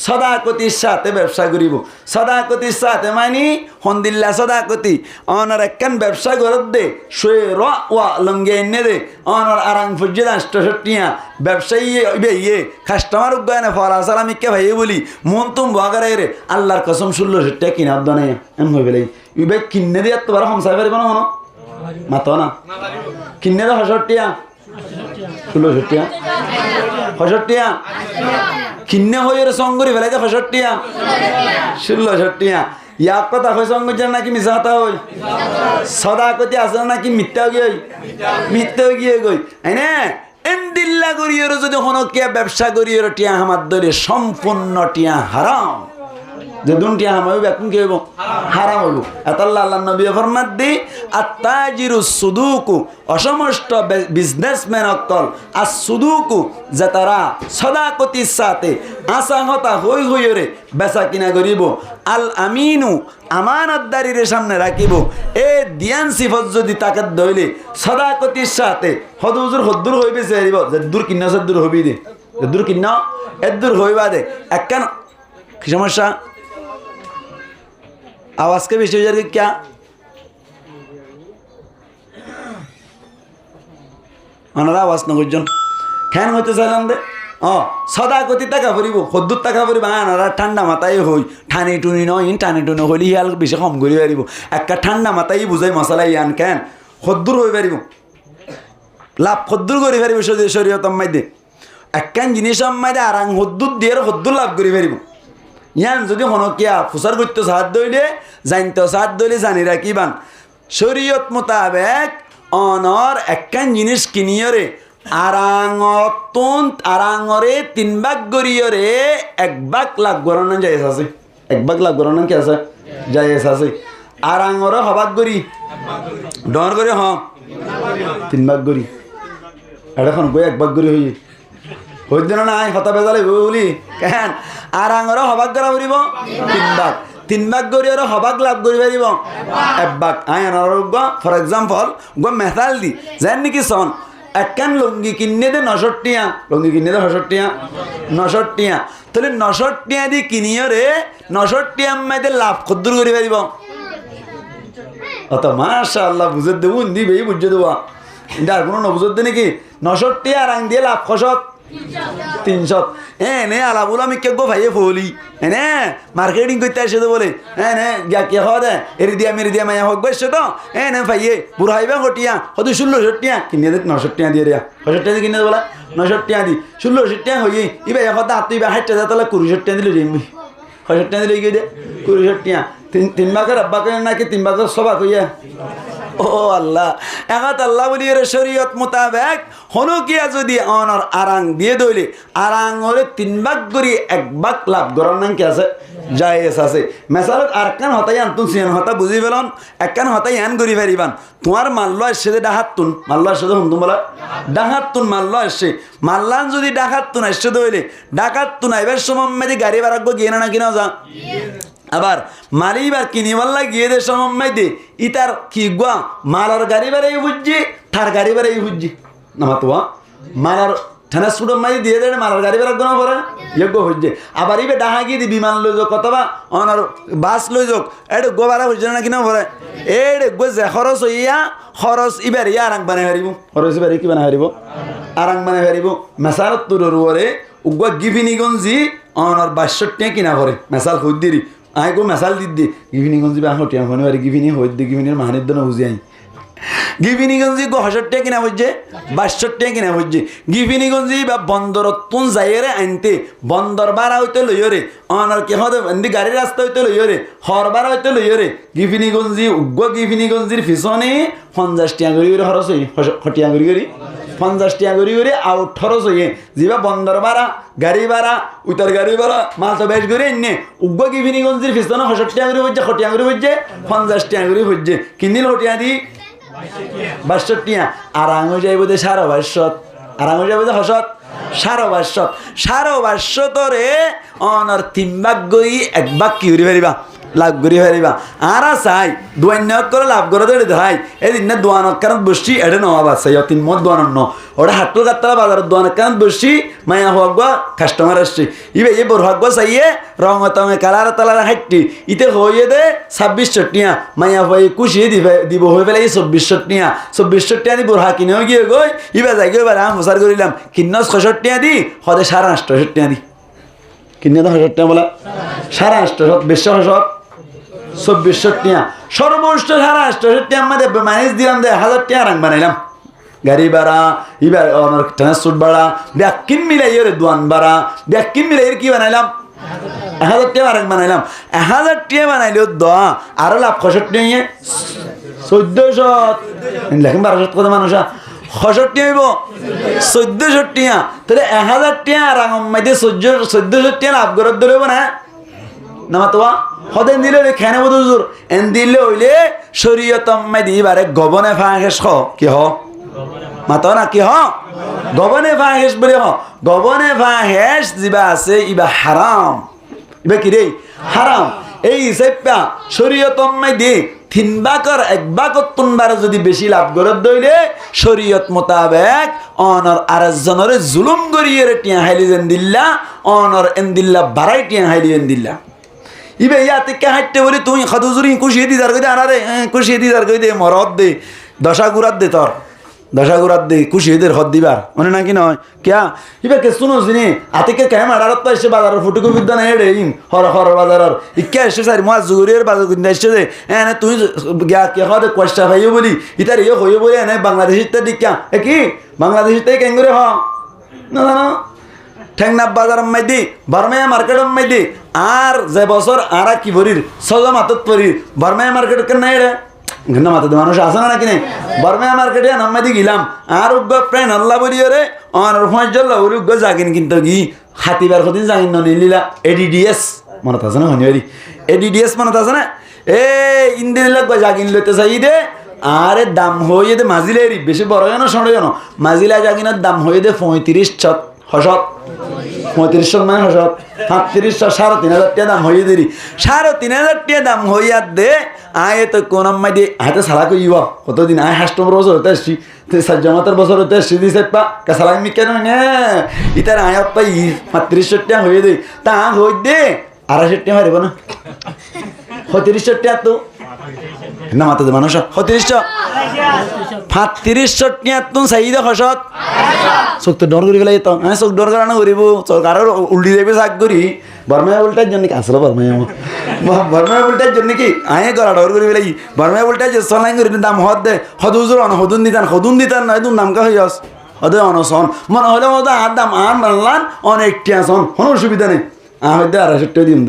সদাকতির সাথে ব্যবসা করিব। সদাকতির সাথে মানি হন্দিল্লা সদাকতি অনর একখান ব্যবসা গরত দে শুয়ে র ওয়া লঙ্গে এনে দে অনর আরাং ফুজিয়ে রাষ্ট্রসটিয়া ব্যবসায়ী ইয়ে কাস্টমার উদ্গয়নে ফলা সালামিকে ভাইয়ে বলি মন তুম বাগারে রে আল্লাহর কসম শুনলো সেটা কিনা দনে এম হয়ে গেলে ইবে কিনে দিয়ে তো হমসাই পারিব না হনো মাত না কিনে দে ৬০ ষোলোশটিয়া ৬০ কিনে হয়ে সঙ্গরি ফেলাই ৬০ ১৬ ইয়াক কথা হয় সঙ্গ নাকি মিশা হতা হই সদাকতি আসলে নাকি মিথ্যা গিয়ে মিথ্যা গিয়ে গই এনে এন্দিল্লা করিয়ের যদি হনকিয়া ব্যবসা করিয়ের টিয়া আমার দলে সম্পূর্ণ টিয়া হারাম। যে দুনটিয়া হাম হইব এখন কি হইব? হারাম হইব। এতাল্লাহ আল্লাহ নবী ফরমাত দি আত-তাজিরু সুদুকু অসমস্ত বিজনেসম্যান অকল আর সুদুকু যে তারা সদাকতির সাথে আশা হতা হই হইরে বেচা কিনা করিব। আল আমিনু আমানতদারির সামনে রাখিব। এ দিয়ান সিফত যদি তাকে ধইলে সদাকতির সাথে হদুজুর হদ্দুর হইবে চাইব যে দূর কিনা দূর হবি দে দূর কিনা এদূর হইবা দে একখান কি সমস্যা आवाज के विषय जाकर क्या अनारा आवाज न गुजन ख्यान होते चाहलाम दे सदा गति टाका भरिब हद्दुर टाका भरिब आनारा ठंडा माताई हई ठानी टुनी नई टानी टुनी हली हियाल बेसि कम करि पारिब एक ठंडा माताई बुझाई मसला यान केन हद्दुर हई पारिब लाभ हद्दुर करि पारिब शरीयत माइदे एकखान जिनिस माइदे आरां हद्दुर दिएर हद्दुर लाभ करि पारिब ইয়ান যদি হনকিয়া ফুসার করতে সাহায্য দইলে জানতে সাহায্য দইলে জানি রাখিবান শরীয়ত মোতাবেক অনর একখান জিনিস কিনিয়রে আরাঙরে 3 ভাগ গরিয়রে 1 ভাগ লাভ গরণ জায়েজ আছে 1 ভাগ লাভ গরণ কি আছে জায়েজ আছে আরাঙরে হবাক গরি ডর করে হ 3 ভাগ গরি এখন গই 1 ভাগ গরি হই হইদিন নাই হতা বেজালে বলি কেন আর আঙরে হবাক করা পড়িব 3 ভাগ করি আর হবাক লাভ করি পারিব 1 ভাগ আয়নার ফর এক্সাম্পল মেথাল দি জান নাকি সন একখান লুঙ্গি কিনে দে ৬০ টিয়া লুঙ্গি কিনে দে ৬০ টিয়া তাহলে ৬০ টিয়া দি কিনিও রে ৬০ টিয়া মাইতে লাভ কদ্দুর করি পারিব অত মাশাআল্লাহ বুঝে দেবো দিবে বুঝে দেবো এটা আর কোনো নবুঝত দে নাকি ৬০ টিয়া রাং দিয়ে লাভ খসত ৩০০ এনে আলাবুল আমি কে গো ভাইয়ে ফলি এনে মার্কেটিং করতে আসে তো বলে এনে গিয়া কে হওয়া দেয় এরি দিয়া মেরি দিয়া মায়া হোক বসছে তো এনে ভাইয়ে বুড়া হাইবা ঘটিয়া হয়তো ১৬০ টিয়া কিনে দে ৯০ টিয়া দিয়ে দিয়া ৬০ টিয়া কিনে বলা ৯০ টিয়া দি ১৬০ টিয়া হইয়ে ইবা এখন হাত ইবা ৬০ টাকা তাহলে ২০ টিয়া দিলে যাইবি ৬০ টিয়া দিলে গিয়ে দে ২০ টিয়া ৩ ভাগের আব্বা কে নাকি 3 ভাগের সবা কইয়া ও আল্লাহ একাত আল্লাহ বলি শরীয়ত মোতাবেক হনুকিয়া যদি অনর আরাং দিয়ে দইলে আরাঙরে 3 ভাগ করি 1 ভাগ লাভ গরম নাম কি আছে জায়েজ আছে মেসাল আরকান হতাই আনতুন সিয়ান হতা বুঝি পেলন একখান হতাই আন করি পারিবান তোমার মাল্ল আসছে যে ডাহাতুন মাল্ল আসছে তো হুন্দুম বলা ডাহাতুন মাল্ল আসছে মাল্লান যদি ডাকাতুন আসছে দইলে ডাকাতুন আইবার সময় মেদি গাড়ি বাড়াব গিয়ে না কিনা যা আবার মালিবার কিনিবাল্লা গিয়ে দে সময় দে ইতার কি গুয়া মালার গাড়ি বাড়াই বুঝছি তার গাড়ি বাড়াই বুঝছি না তোয়া মালার ট্রান্সপোর্ট মাই দিয়ে দেয় মালার গাড়ি বাড়া গোনা পড়ে যোগ্য হচ্ছে আবার ইবে ডাহা গিয়ে দি বিমান লই যাক অথবা অনার বাস লই যাক এটা গোবারা হচ্ছে না কিনা পড়ে এড়ে গো যে খরচ হইয়া খরচ ইবার ইয়া আরাং বানাই হারিব খরচ ইবার কি বানাই হারিব আরাং বানাই হারিব মেসারত তোর ওরে উগা গিভিনিগঞ্জি অনার ৬২ টাকা কিনা করে মেসাল খুদ দিরি আই গো মেসাল দিদি গিভিনিগঞ্জি বা হটিয়া ফোনে বাড়ি গিভিনি হইতে গিভিনির মাহানির দন বুঝি আই গিফিনিগঞ্জি 65 টাকা কিনা হচ্ছে 62 টাকা কিনা হচ্ছে গিফিনিগঞ্জি বা বন্দরতুন যাইরে আনতে বন্দর বাড়া হইতে লইরে অনার কি হতে এন্দি গাড়ি রাস্তা হইতে লইরে হর বাড়া হইতে লইরে গিফিনিগঞ্জি উগ্র গিফিনিগঞ্জির পিছনে 50 টাকা করে খরচ হই খটিয়া করে 50 টাকা করে আউট খরচ হইয়ে যিবা বন্দর বাড়া গাড়ি ভাড়া উতার গাড়ি ভাড়া মাল তো বেশ করে এনে উগ্র গিফিনিগঞ্জির পিছনে 65 টাকা করে হচ্ছে খটিয়া করে হচ্ছে 50 টাকা করে হচ্ছে কিনিল হটিয়া দি 62 টাকা আর আঙু যাইব দে 2200 আর আঙু যাইব দে হসত 2200 তোরে অনার 3 ভাগ গই 1 ভাগ কি করি পারিবা লাভ করি পারিবা আর চাই দুয়ান্য করে লাভ করে দেড় ভাই এদিন না দোয়ানত কারণ বসছি এটা নেওয়া বাচ্চাই তিন মত দোয়ান ওটা হাটল কাতলা বাজারের দোয়ানত কারণ বসছি মায়া হওয়া গা কাস্টমার আসছে ইবে এ বড় হওয়া চাইয়ে রঙ তঙে কালার তালার হাইটি ইতে হয়ে দে 2600 টাকা মায়া হয়ে কুশিয়ে দিব হয়ে পেলে 2400 টাকা 2400 টাকা দি বড় কিনেও গিয়ে গই ইবে যাই গই এবার প্রচার করিলাম কিন্ন 66 টাকা দি হদে 850 টাকা দি কিনে তো 1000 টাকা বলা 850 বেশ সব 2400 টাকা সর্বোচ্চ 850 টাকা আমাদের মাইনাস দিলাম 1000 টাকা রাং বানাইলাম গাড়ি ভাড়া এবার আমার ট্রান্সপোর্ট ভাড়া ব্যাকিন মিলাই এর দোয়ান ভাড়া ব্যাকিন মিলাই কি বানাইলাম 1000 টাকা রাং বানাইলাম 1000 টাকা বানাইলেও দোয়া আরো লাভ 65 টাকা 1400 লেখেন 1200 কত মানুষ 65 হইব 1400 টাকা তাহলে 1000 টাকা রাং মাইতে 1400 টাকা লাভ করার ধরব না নামাতোয়া হদেন দিলে খেনে বদুজুর এন দিলে হইলে শরীয়তম মেদি বারে গবনে ফাহেস খ কি হ মাতো না কি হ গবনে ফাহেস বলে হ গবনে ফাহেস যিবা আছে ইবা হারাম ইবা কি রে হারাম এই হিসাবটা শরীয়তম মেদি 3 ভাগের 1 ভাগ তুনবার যদি বেশি লাভ করে দইলে শরীয়ত মোতাবেক অনর আরেকজনের জুলুম করিয়ে টিয়া হাইলি যেন দিল্লা অনর এন দিল্লা বাড়াই টিয়া হাইলি এন দিল্লা ইবে ইয়াতে কে হাঁটতে বলি তুই খাদুজুরি কুশিয়ে দি দার কই দে আনারে কুশিয়ে দি দার কই দে মরদ দে দশা গুরাত দে তোর দশা গুরাত দে কুশিয়ে দের হদ দিবার মনে নাকি নয় কিয়া ইবে কে শুনো জিনি আতে কে কেম আড়ারত এসে বাজারের ফটোকপি দানা এড়ে ইন হর হর বাজারের ইক্কা এসে সারি মাছ জুগুরির বাজার কিনতে এসে দে এনে তুই গিয়া কে হদে কষ্ট ভাইও বলি ইতার ইয়ে হইও বলি এনে বাংলাদেশিতে দিকা এ কি বাংলাদেশিতে কেন করে হ না না ঠেংনা বাজার মাইদি বারমায়া মার্কেট মাইদি আর যে বছর আর কি ভরির সজা মাতত পরির বারমায়া মার্কেট কেন নাই রে ঘন্টা মাতত মানুষ আছে না নাকি নেই বারমায়া মার্কেটে নামাইদি গেলাম আর উগ্র প্রায় আল্লাহ বলিও রে আর ফাঁসজল্লা ওর উগ্র জাগিন কিন্তু কি হাতিবার কদিন জাগিন নিলিলা এডিডিএস মনত আছে না হনিবারি এডিডিএস মনত আছে না এ ইন্দিন লাগবে জাগিন লইতে চাই দে আরে দাম হয়ে দে মাজিলে বেশি বড় জানো সড়ে জানো মাজিলা জাগিনের দাম হয়ে দে 35 হসত 35 মানে হসত 37 3,500 টাকা দাম হয়ে দেরি 3,500 টাকা দাম হইয়া দে আয় তো কোন আম্মাই দিয়ে হাতে সালা কইব কতদিন আয় হাস্টম বছর হতে আসছি সাজ্জামাতার বছর হতে আসছি দিছে পা কাসালা মি কেন না ইতার আয় পাই 35 টাকা হয়ে দে তা হই দে 250 টাকা মারিব না 35 টাকা তো না মাতা দে মানুষ 35 টাকা তুন চাহিদা হসত চোখ তো ডর করি গেলে তো হ্যাঁ চোখ ডর করা না করিব চোখ আরো উল্টি যাবে চাক করি বর্মায়া উল্টার জন্য কি আসলে বর্মায়া উল্টার জন্য কি আয়ে করা ডর করি গেলে বর্মায়া উল্টার যে সলাই করি দাম হদ দে হদুজুর অন হদুন দিতান নয় তুমি দাম কা হয়ে আস হদে অনসন মনে হলে মতো আর দাম আর মানলান অনেকটি আসন কোনো অসুবিধা নেই হয়তো 250 টাকা দিন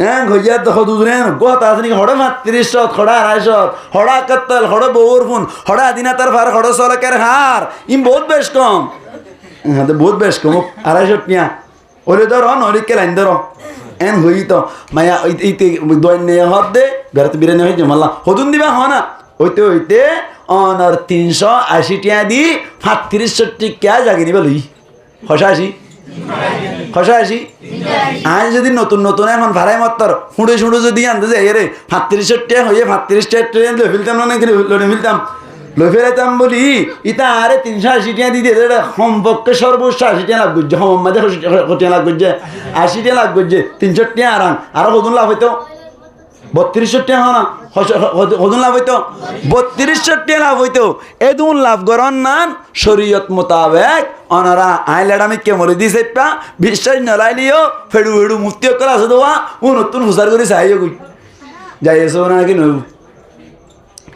হ্যাঁ ঘইয়া তো হদুজুরে গোতা আছে নাকি হড়ে 35 হড়া 250 হড়া কত্তল হড়ে বউর ফোন হড়া দিনাতার ফার হড়ে সলকের হার ইম বহুত বেশ কম হ্যাঁ বহুত বেশ কম 250 টাকা ওরে ধর নরিকে লাইন ধর এন হই তো মায়া এইতে দোয়ান নিয়ে হদ দে ঘরে বিরিয়ানি হয়ে জমাল্লা হদুন দিবা হ না হইতে অনর 380 টাকা দি 35 টাকা জাগি নিবা লই খসাসি আজ যদি নতুন এখন ভাড়াই মত্তর হুঁড়ে যদি আনতে যাই রে 35 টাকা হয়ে 35 টাকা ট্রেন লই ফেলতাম না নাকি লই ফেলতাম লই ফেলাইতাম বলি ইতা আরে 380 টাকা দিতে সম্পর্কে সর্বোচ্চ 80 টাকা লাভ করছে হমাদে 80 লাভ করছে 80 টাকা লাভ করছে 300 টাকা আরো কত লাভ হইতো 32 টাকা না হদুন লাভ হইতো 32 টাকা লাভ হইতো এদুন লাভ করন নান শরীয়ত মোতাবেক অনারা আইলাডামি কে মরে দিছে পা বিশ্বাস নলাইলিও ফেডু মুক্তি করা আছে দোয়া ও নতুন হুসার করে চাইও কই যাই এসো না কি নই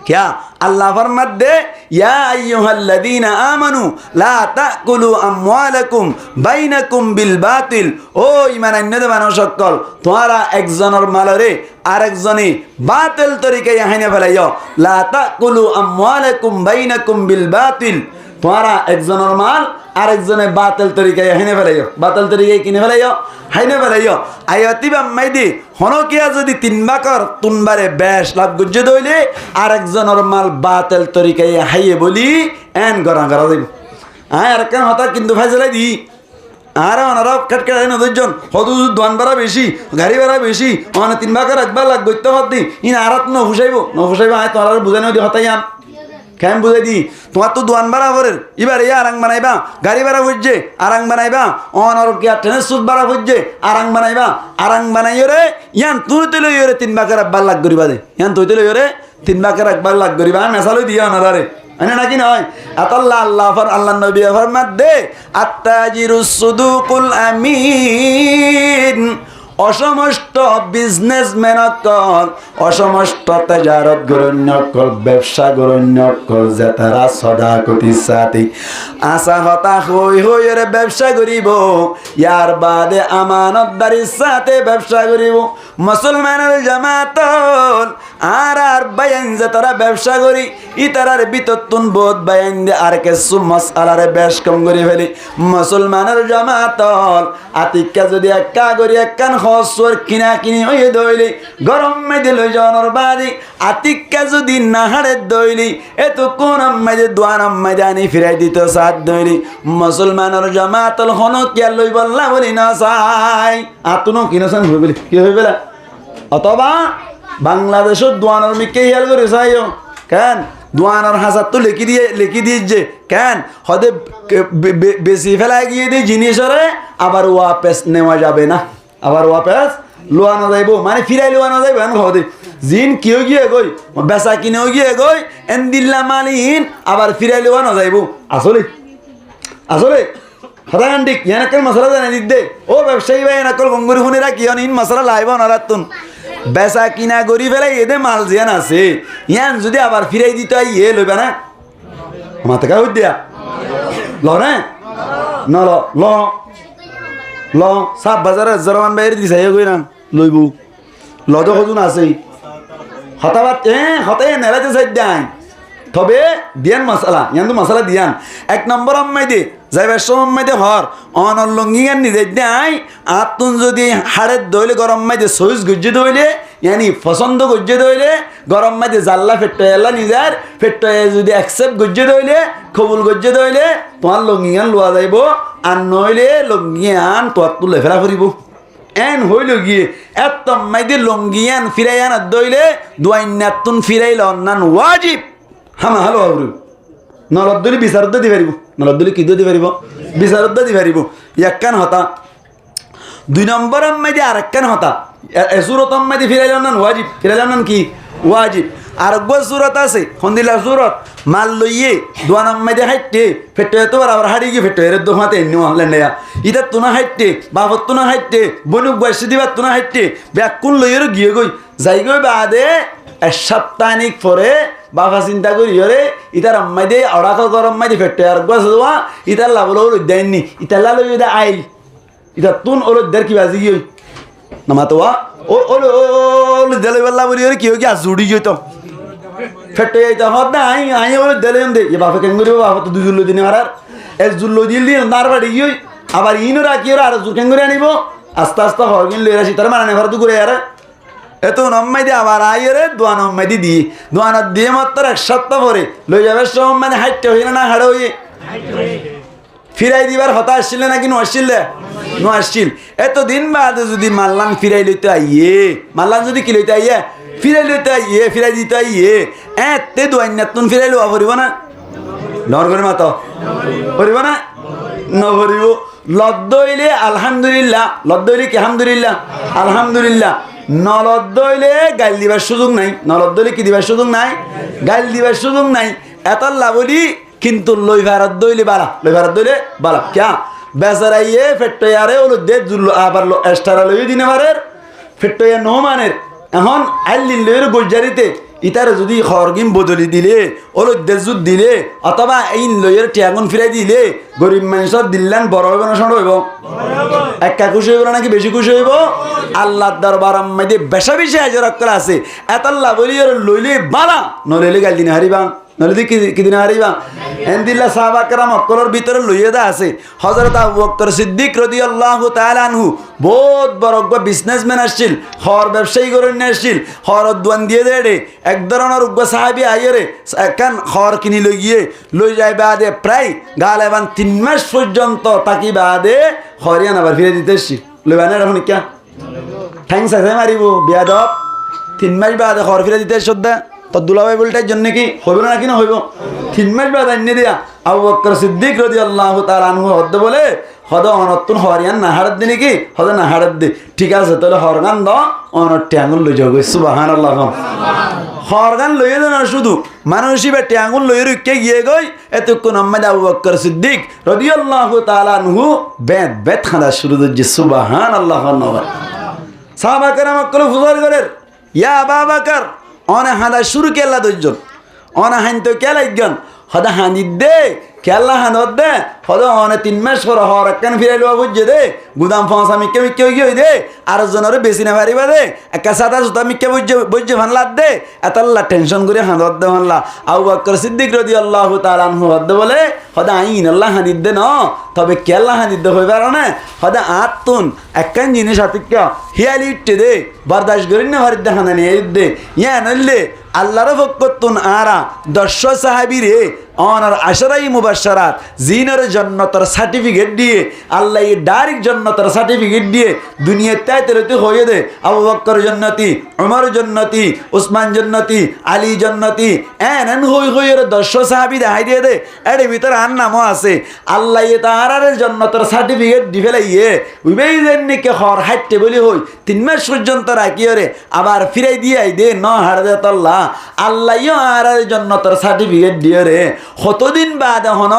क्या अल्लाह फरमात दे या अय्युहल्लज़ीना आमनू ला ताकुलू अमवालाकुम বাইনাকুম বিল বাতিল। ও ঈমান আনয়িত মানুষ সকল, তোমরা একজনের মালরে আরেকজনে বাতিল তরিকায় হাইনে ফেলাইও। লা তাকুলু আমওয়ালাকুম বাইনাকুম বিল বাতিল, তোমরা একজনের মাল আরেকজনে বাতিল তরিকায় হাইনে ফেলাইও। বাতিল তরিকায় কিনে ফেলাইও, হাইনে ফেলাইও। আয়াতি বাম্মাইদি হনকিয়া যদি 3 বাকর তুনবারে বেশ লাভ গুজ্জে দইলে আরেকজনের মাল বাতিল তরিকায় হাইয়ে বলি এন গরা গরা যাইব। আর কেন হতা কিন্তু ফাইজলাই দি আর ওনারা কাটকাটাই না দুজন হদু দোয়ান ভাড়া বেশি, গাড়ি ভাড়া বেশি, ওখানে 3 বাকর একবার লাগ গইতে হদি ইন আরাত নফুসাইব আয় তোমার বুঝাই দি হতাই আন কেন বুঝাই দি তোমার তো দোয়ান ভাড়া করের এবার এই আরাং বানাইবা, গাড়ি ভাড়া বুঝছে আরাং বানাইবা, অনর কি ট্রেনের সুদ ভাড়া বুঝছে আরাং বানাইবা, আরাং বানাইও রে ইয়ান তুই তুই রে 3 বাকর একবার লাগ করিবা দে, ইয়ান তুই তুই রে 3 বাকর একবার লাগ করিবা মেসালই দিয়া ওনারা রে আনে নাকি নয়। আতাল্লাহ আল্লাহ আল্লাহ নবী ফরমাত দে আত্তাজিরুস সুদুকুল আমিন, অসমস্ত বিজনেসম্যান অকল, অসমস্ত তেজারত গরণ্য অকল, ব্যবসা গরণ্য অকল যে তারা সদাকতি সাথে আশা হতাশ হই রে ব্যবসা করিব, ইয়ার বাদে আমানতদারির সাথে ব্যবসা করিব। মুসলমানের জামাতল আর বায়ান যে তারা ব্যবসা করি ইতারার বিতত্তুন বোধ বায়ান দে আর কিছু মশালারে বেশ কম করে ফেলি। মুসলমানের জামাতল আতিকা যদি একা করি একখান হসর কিনা কিনি হয়ে দইলি গরম মেদে লই জনের বাড়ি আতিকা যদি নাহারে দইলি এত কোন মেদে দোয়ান মেদে আনি ফিরাই দিত সাত দইলি। মুসলমানের জামাতল হন কিয়া লই বললা বলি না চাই আতুনো কিনছেন হয়ে বলি কি হয়ে বেলা অথবা বাংলাদেশের দোয়ানোর মিকে হিয়াল করে চাইও কেন দোয়ানোর হাজার তো লিখি দিয়ে যে কেন হদে বেশি ফেলাই গিয়ে দিয়ে জিনিসরে আবার ওয়াপেস নেওয়া যাবে না, আবার ওয়াপেস লোয়ানো যাইব মানে ফিরাই লোয়ানো যাইব এন হদে জিন কেউ গিয়ে গই বেচা কিনেও গিয়ে গই এন দিল্লা মালিন আবার ফিরাই লোয়ানো যাইব। আসলে আসলে হতাকান্ডিক ইয়ানকল মশলা জানাই দিক দে ও ব্যবসায়ী ভাই এনকল গঙ্গুরি শুনিরা কি ইন মশলা লাইব নারাতুন বেচা কিনা করি ফেলাই এদে মাল জিয়ান আছে ইয়ান যদি আবার ফিরাই দিত ইয়ে লইবা না মাথা কা দিয়া ল না ন ল ল ল সাব বাজারে জরমান বাইরে দিছে কই না লইব ল তো কজন আছে হতাবাত হতে নেলাতে সাইড দেন তবে দিয়ান মশলা ইয়ান তো মশলা দিয়ান 1 নম্বর আম্মাই দে যাইবার সময় দে হর অনর লঙ্গিয়ান নিজে দেয় আতুন যদি হাড়ের দইলে গরম মাইদে সইজ গুজ্জে দইলে ইয়ানি পছন্দ গুজ্জে দইলে গরম মাইদে জাল্লা ফেট্টয়াল্লা নিজের ফেট্টয়ে যদি অ্যাকসেপ্ট গুজ্জে দইলে কবুল গুজ্জে দইলে তোমার লঙ্গিয়ান লোয়া যাইব আর নইলে লঙ্গিয়ান তোর তুলে ফেরা ফুরিব এন হইল গিয়ে এত মাইদে লঙ্গিয়ান ফিরাইয়ান দইলে দুয়াইনাতুন ফিরাইল অন্যান ওয়াজিব হামা হালো আবরু নলদ্দলি বিচারত দি পারিব নলদ্দলি কি দি পারিব বিচারত দি পারিব একখান হতা 2 নম্বর আম্মাইদি আরেকখান হতা সুরত আম্মাইদি ফিরাইলাম না ওয়াজিব ফিরাইলাম না কি ওয়াজিব আর গো সুরত আছে হন্দিলা সুরত মাল লইয়ে দোয়ান আম্মাইদি হাইটে ফেটে তো আবার হাড়ি গিয়ে ফেটে এর দোহাতে নিও লেন্ডা ইটা তুনা হাইটে বাবত তুনা হাইটে বনুক বয়সে দিবা তুনা হাইটে ব্যাকুন লইয়ের গিয়ে গই যাই গই বাদে এক সপ্তাহিক পরে বাবা চিন্তা করি রে ইতার আম্মাই দে অড়াক গরম মাই দে ফেটে আর গাছ দেওয়া ইতার লাভলো দেননি ইতার লাভ আইল ইতার তুন ওর দের কি বাজি গিয়ে নামাতোয়া ও ওলো ওলো দেলে বেলা বলি রে কি কি জুড়ি গিয়ে তো ফেটে যাইতা হদ না আই ওর দেলে দে এ বাবা কেন করিব বাবা তো 2 জুল্লো দিনে মারার এক জুল্লো দিল দিয়ে নার বাড়ি গিয়ে আবার ইনো রাখি ওর আর জুর কেন করে আনিব আস্তে আস্তে হরগিন লইরা সিতার মারানে ভার তো ঘুরে আর এত নম্মাই দিয়ে আবার আইরে দোয়া নম্মাই দিয়ে দোয়ানত দিয়ে মাত্র 1 সপ্তাহ পরে লই যাবে সময় মানে হাইটে হইলে না হাড়ে হইয়ে ফিরাই দিবার হতা আসছিল নাকি নো আসছিল এতদিন বাদে যদি মাল্লান ফিরাই লইতে আইয়ে মাল্লান যদি কি লইতে আইয়ে ফিরাই লইতে আইয়ে ফিরাই দিতে আইয়ে এতে দোয়াইনাতুন ফিরাই লওয়া পড়িব না নর করে মাতো পড়িব না নভরিব লদ্দইলে আলহামদুলিল্লাহ লদ্দইলে কি আলহামদুলিল্লাহ আলহামদুলিল্লাহ নলদ্দইলে গাল দিবার সুযোগ নাই নলদ্দইলে কি দিবার সুযোগ নাই গাল দিবার সুযোগ নাই এত লাভলি কিন্তু লই ভারত দইলে বালা লই ভারত দইলে বালা ক্যা বেচারাইয়ে ফেট্টয়ারে ওলো দে জুল্লো আবার এক্সট্রা লই দিনে বারের ফেট্টয়া নো মানের এখন আইলিন লইয়ের গোজারিতে ইতারে যদি খরগিম বদলি দিলে অলদ্দের যুদ্ধ দিলে অথবা এই লইয়ের টিয়াগুন ফিরাই দিলে গরিব মানুষের দিল্লান বড় হইব না ছোট হইব একা খুশি হইব নাকি বেশি খুশি হইব আল্লাহর দরবার মধ্যে বেশা বেশি হাজার অক্কর আছে এতাল্লাহ বলি লইলে বালা নলইলে গাল দিনে হারিবা নলিদি কি দিনে হারিবা এন্দিল্লা সাহাবা কেরাম অক্করের ভিতরে লইয়ে দা আছে হযরত আবু বকর সিদ্দিক রাদিয়াল্লাহু তাআলা আনহু বহুত বড় বিজনেসম্যান আসছিল হর ব্যবসায়ী করে নিয়ে আসছিল হর দোয়ান দিয়ে দেড়ে এক ধরনের উগ্র সাহাবি আইরে কান হর কিনি লই গিয়ে লই যায় বাদে প্রায় গালেবান 3 মাস পর্যন্ত তাকি বাদে হরিয়ান আবার ফিরে দিতে এসছি লইবানের এখন কিয়া থ্যাংকস আছে মারিব বিয়াদব 3 মাস বাদে হর ফিরে দিতে শ্রদ্ধা তো দুলাভাই বলটার জন্য কি হইব না কি না হইব 3 মাস বাদে এনে দিয়া আবু বকর সিদ্দিক রাদিয়াল্লাহু তাআলা আনহু হদ বলে হদ অনতুন হরিয়ান না হাড়ত দিনে কি হদ না হাড়ত দি ঠিক আছে তাহলে হরগান দ অনর ট্যাঙ্গুল লই যাও সুবহানাল্লাহ হরগান লইয়ে দেন শুধু মানুষই বা ট্যাঙ্গুল লইয়ে রুকে গিয়ে গই এতক্ষণ আম্মাদ আবু বকর সিদ্দিক রাদিয়াল্লাহু তাআলা আনহু বেদ বেদ খাদা শুরু দিচ্ছে সুবহানাল্লাহ সাহাবা কেরাম কল ফুজার করে ইয়া আবু বকর অনে হাদা শুরু কেলা দজন অনে হানতো কেলা ইগন হদা হানিদ দে কেলা হানত দে হদা অনে 3 মাস পর হর একখান ফিরাইলো বুঝে দে গুদাম ফাঁসা মিকে মিকে গিয়ে দে আর জনের বেশি না পারিবা দে একা সাদা সুতা মিকে বুঝে ভানলাদ দে এতাল্লা টেনশন করে হানত দে ভানলা আবু বকর সিদ্দিক রাদিয়াল্লাহু তাআলা আনহু হদ বলে হদা আইন আল্লাহ হানিদ দে ন তবে কেলা হানিদ দে হইবার না হদা আতুন একখান জিনিস আতিকা হিয়ালি ইটে দে বরদাস্ত করি না হরিদ হানা নিয়ে দে ইয়া নইলে আল্লাহর ফকতুন আরা 10 সাহাবী রে অনার আশরাই মুবাশশারাত জিনের জান্নাতের সার্টিফিকেট দিয়ে আল্লাহ এই ডাইরেক্ট জান্নাতের সার্টিফিকেট দিয়ে দুনিয়াতে তাইতে হয়ে দে আবু বকর জান্নাতি ওমর জান্নাতি উসমান জান্নাতি আলী জান্নাতি এন হই হই এর 10 সাহাবী দেখাই দিয়ে দে এর ভিতরে আর নামও আছে আল্লাহ এই তারার জান্নাতের সার্টিফিকেট দি ফেলাইয়ে উইবেই জান্নি কে হর হাইতে বলি হই 3 মাস পর্যন্ত রাখিও রে আবার ফিরাই দিয়ে আই দে ন হারদে আল্লাহ আল্লাহ আর জান্নাতের সার্টিফিকেট দিয়ে রে কতদিন বাদে হন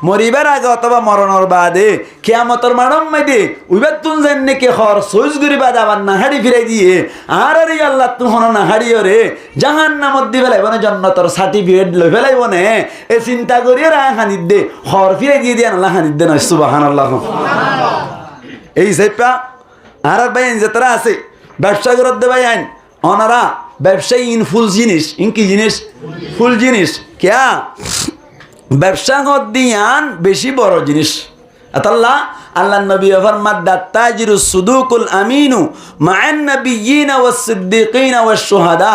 মরিবার আগে অথবা মরণের বাদে কিয়ামতের মানম মাইদে উইবার তুন জান্নি কে হর সইজ গরি বাদে আবার নাহাড়ি ফিরাই দিয়ে আর রে আল্লাহ তুন হন নাহাড়িও রে জাহান্নামত দি ফেলাইব না জান্নাতের সার্টিফিকেট লই ফেলাইব না এ চিন্তা করি রা হানিদ দে হর ফিরাই দিয়ে দিয়ে আল্লাহ হানিদ দে না সুবহানাল্লাহ এই সেপা আর ভাই যে তারা আছে ব্যবসা করতে ভাই আইন অনারা ব্যবসায়ী ইন ফুল জিনিস ইন কি জিনিস ফুল জিনিস কেয়া ব্যবসা দিয়ান বেশি বড় জিনিস আল্লাহ আল্লাহ নবী ফরমাত দাত্তাজিরু সুদুকুল আমিনু মা'আন নাবিয়্যিনা ওয়াস সিদ্দিকিনা ওয়াস শুহাদা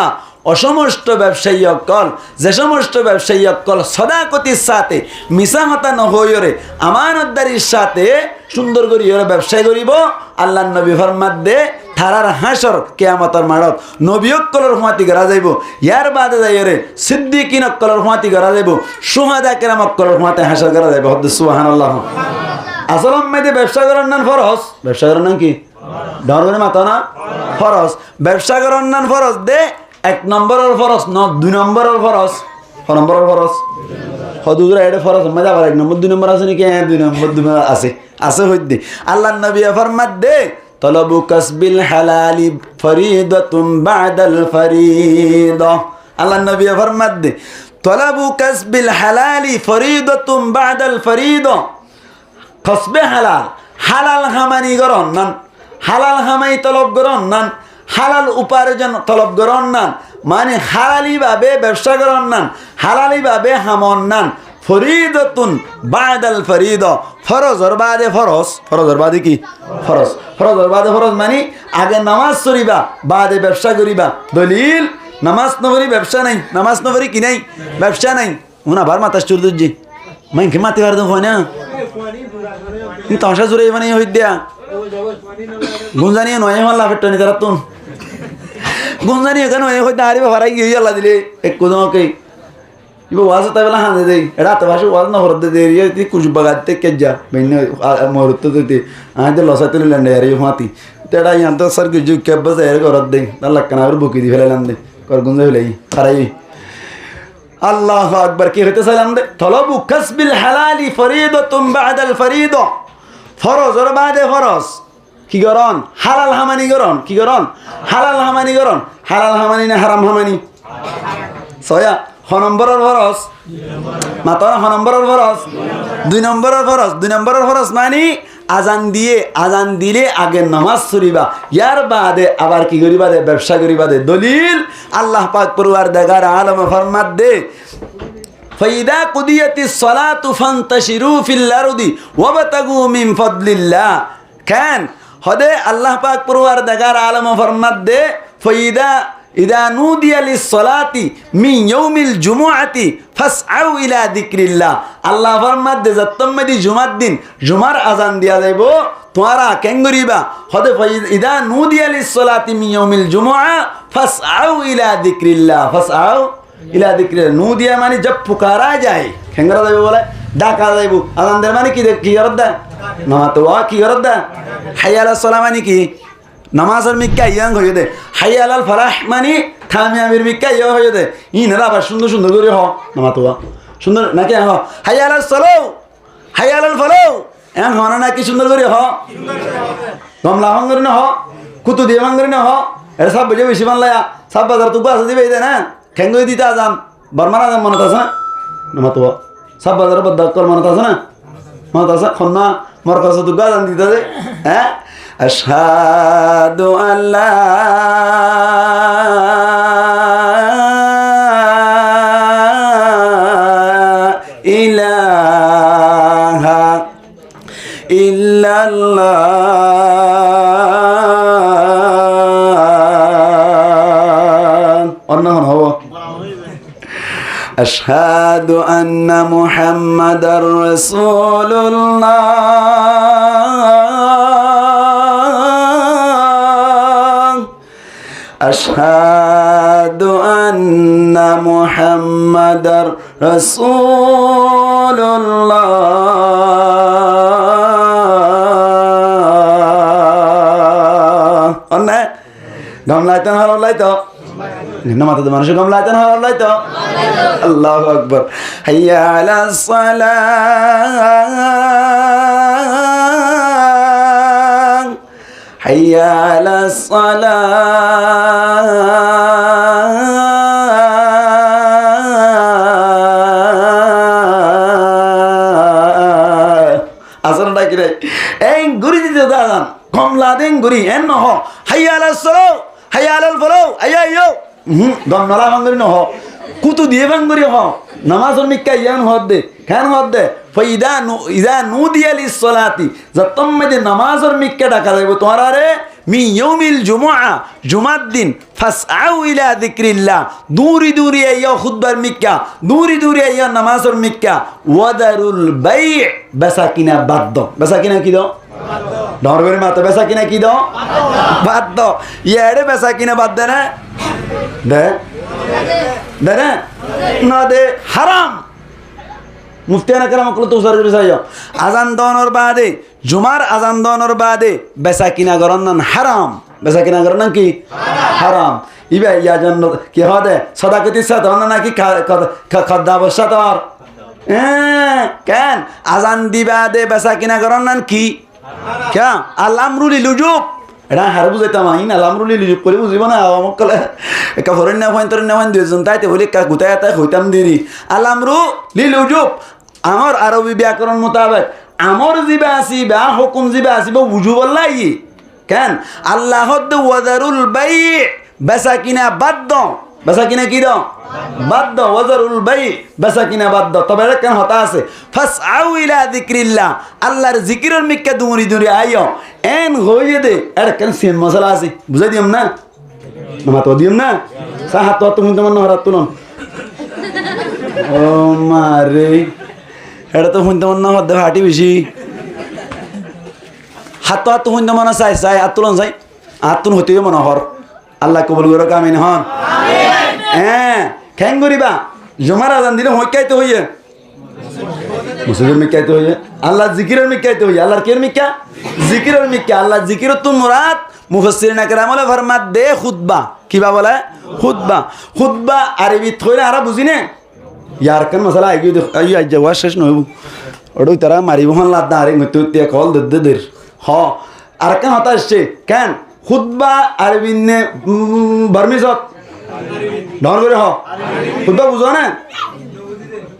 অসমস্ত ব্যবসায়ী অকল যে সমস্ত ব্যবসায়ী অকল সদাকতির সাথে মিছা কথা নহইরে আমানতদারির সাথে সুন্দর করি ওরা ব্যবসায় করিব আল্লাহ নবী ফরমাত দে থারার হাসর কিয়ামতের মাড়ত নবী অকলের হুয়াতি করা যাইব ইয়ার বাদে যাইরে সিদ্দিকিন অকলের হুয়াতি করা যাইব শুহাদা কেরাম অকলের হুয়াতে হাসর করা যাইব হদ সুবহানাল্লাহ আসল মেয়েদে ব্যবসা করার নাম ফরজ ব্যবসা করার নাম কি ধর্মের মাথা না ফরজ ব্যবসা করার নাম ফরজ দে 1 নম্বরের ফরজ ন 2 নম্বরের ফরজ ক নম্বরের ফরজ হদুরা এটা ফরজ মজা আবার 1 নম্বর 2 নম্বর আছে নাকি 2 নম্বর 2 আছে আছে হইতে আল্লাহ নবী ফরমাত দে তলবু কাসবিল হালালি ফরিদাতুম বাদাল ফরিদা আল্লাহ নবী ফরমাত দে তলবু কাসবিল হালালি ফরিদাতুম বাদাল ফরিদা কসবে হালাল হালাল হামানি গরন নান হালাল হামাই তলব গরন নান হালাল উপার্জন তলব গরন নান মানে হালালি ভাবে ব্যবসা গরন নান হালালি ভাবে হামন নান ফরিদাতুন বাদাল ফরিদ ফরজর বাদে ফরজ ফরজর বাদে কি ফরজ ফরজর বাদে ফরজ মানে আগে নামাজ পড়িবা বাদে ব্যবসা করিবা দলিল নামাজ নবরি ব্যবসা নাই নামাজ নবরি কি নাই ব্যবসা নাই উনা বার মাতা চুরদুজি মাই কি মাতি বার হয় না কিন্তু আশা জুড়ে মানে হই দিয়া গুঞ্জানি নয় হল্লা ফেটনি তারা তুন গুঞ্জানি কেন হই দাঁড়ি ভাড়াই গিয়ে আল্লাহ দিলে এক কোদমকে ইবো ওয়াজ তাবেলা হাঁদে দেই এটা তো ভাষা ওয়াজ না হরদে দে রিয়া তি কুজ বাগাতে কে যা বেনে মরতে দিতে আজ লসাতে লন্ডে আরে হাতি তেড়া ইয়ান তো সর গুজু কে বস এর করত দে আল্লাহ কানা আর বুকি দি ফেলালাম দে কর গুঞ্জা হলাই ফারাই আল্লাহু আকবার কি হতে সালাম দে তলবু কাসবিল হালালি ফরিদাতুম বাদাল ফরিদা ফরজর বাদে ফরজ কি গরন হালাল হামানি গরন কি গরন হালাল হামানি গরন হালাল হামানি না হারাম হামানি ছয়া হ নম্বরের ফরজ মাত্র হ নম্বরের ফরজ 2 নম্বরের ফরজ 2 নম্বরের ফরজ মানে আজান দিলে আগে নামাজ পড়িবা ইয়ার বাদে আবার কি করিবা দে ব্যবসা করিবা দে দলিল আল্লাহ পাক পরওয়ারদিগার আলম ফরমাত দে ফাইদা কুদিয়াতিস সালাতু ফান্তাশিরু ফিল আরদি ওয়াবতাগু মিন ফাদলিল্লাহ কেন হদে আল্লাহ পাক পরওয়ারদিগার আলম ফরমাত দে ফাইদা ইদা নুদিয়া লিস-সালাতি মিন ইয়াউমিল জুমুআতি ফাসআউ ইলা যিকরিল্লাহ আল্লাহ ফরমাত দে যতমদি জুমার দিন জুমার আজান দিয়া যাইবো তোমরা কেন করিবা হদে ইদা নুদিয়া লিস-সালাতি মিন ইয়াউমিল জুমুআ ফাসআউ ইলা যিকরিল্লাহ ফাসআউ ইলা যিকরিল্লাহ নুদিয়া মানে জব পুকারা যায় কেন করা যাইবো বলে ডাকা যাইবো আজান দের মানে কি করদ দা না তো কি করদ দা হাইয়া আলাস সালাম মানে কি নামাজের মিক্কা ইয়াং হয়ে দে হাই আলাল ফালাহ মানে থামিয়ামির মিক্কা ইয়া হয়ে দে ইনারা আবার সুন্দর সুন্দর করে হ নামাতোয়া সুন্দর নাকি হ হাই আলাল সালাও হাই আলাল ফালাও এন হনা নাকি সুন্দর করে হ গমলা হঙ্গর না হ কুতু দিয়ে মাঙ্গর না হ এর সব বেজে বেশি বানলায়া সব বাজার তো বাসা দিবে দে না খেঙ্গই দিতে আজান বর্মার আজান মনত আছে না নামাতোয়া সব বাজার বদ্দাক্কর মনত আছে না মনত আছে খন্না মোর কাছে তো আজান দিতে দে হ্যাঁ আশহাদু আল্লা ইলাহা ইল্লাল্লাহ অন্য হব আশহাদু আন্না মুহাম্মাদার রাসূলুল্লাহ أشهد أن محمد رسول الله أنا قام لايتن هلا لايتو نما تدمر شو قام لايتن هلا لايتو الله أكبر حي على الصلاة حي على الصلاة أصلاً ده كده إن غوري دي تدان كملا دين غوري إن نه حي على الصلاة حي على الفلاح أيا أيو دم نلا بانغري نه كتو ديه بانغري ها نماز المكة يان هاد كان هاد فإذا نودي للصلاة زتم مد نماز المكة دا كذا بتوارا من يوم الجمعة جمعة الدين فاسعوا إلى ذكر الله دوري دوري أيها خطبة المكة دوري دوري أيها نماز المكة وذروا البيع بساكنا بدو بساكنا كده دور غير ما تبساكنا كده بدو يا بساكنا بدنا ده না দে হারাম মুফতিয়ানা কারাম কল তো উসার করে যাইও আজান দনর বাদে জুমার আজান দনর বাদে বেচা কিনা গরন হারাম বেচা কিনা গরন কি হারাম ইবা ইয়া জন্য কি হদে সদাকতি সাথ হন নাকি খাদ্যা অবস্থা তোর কেন আজান দিবা দে বেচা কিনা গরন কি কে আল আমরু লিল উজুব এটা হার বুঝাইতাম আইন আলামরুলি লিজুক করে বুঝিব না আমাক কলে একা ফরেন না ফাইন দুইজন তাইতে বলি কা গুতায় তাই হইতাম দিদি আলামরু লিল উজুব আমার আরবি ব্যাকরণ মোতাবেক আমর জিবা আসিবা হুকুম জিবা আসিবা বুঝু বললাই কেন আল্লাহ ওয়াদারুল বাই বেচা কিনা বাদ বেচা কিনা কি দাও বাদ ওয়াজারুল বাই বেচা কিনা বাদ তবে কেন হতা আছে ফাসআউ ইলা যিকরিল্লাহ আল্লাহর জিকিরের মিক্কা দুমরি দুরি আইও এন হইয়ে দে এর কেন সিন মশলা আছে বুঝাই দিম না নামা তো দিম না সাহাত তো তুমি তোমার নহরাত তুলন ও মারে এটা তো হুন তোমার নহর দে হাঁটি বেশি হাত তো হুন তোমার চাই আতুলন চাই আতুন হইতে মনোহর আল্লাহ কবুল করো আমিন হন হ্যাঁ খ্যাং করিবা জমার আজান দিলে হইকাইতে হইয়ে মুসলিমের মিকাইতে হইয়ে আল্লাহ জিকিরের মিকাইতে হইয়ে আল্লাহর কের মিকা জিকিরের মিকা আল্লাহ জিকিরত তো মুরাদ মুফাসসিরিন একরাম বলে ফরমাত দে খুতবা কিবা বলে খুতবা আরবি থইরা আরা বুঝি নে ইয়ার কেন মশলা আইগি আই যাওয়া শেষ নইব ওড়ই তারা মারিব হন লাদা আরে মতুতে কল দদ্দের হ আর কেন হতা আসছে কেন খুতবা আরবি নে বার্মিজত ডর করে হ খুদ্া বুঝো না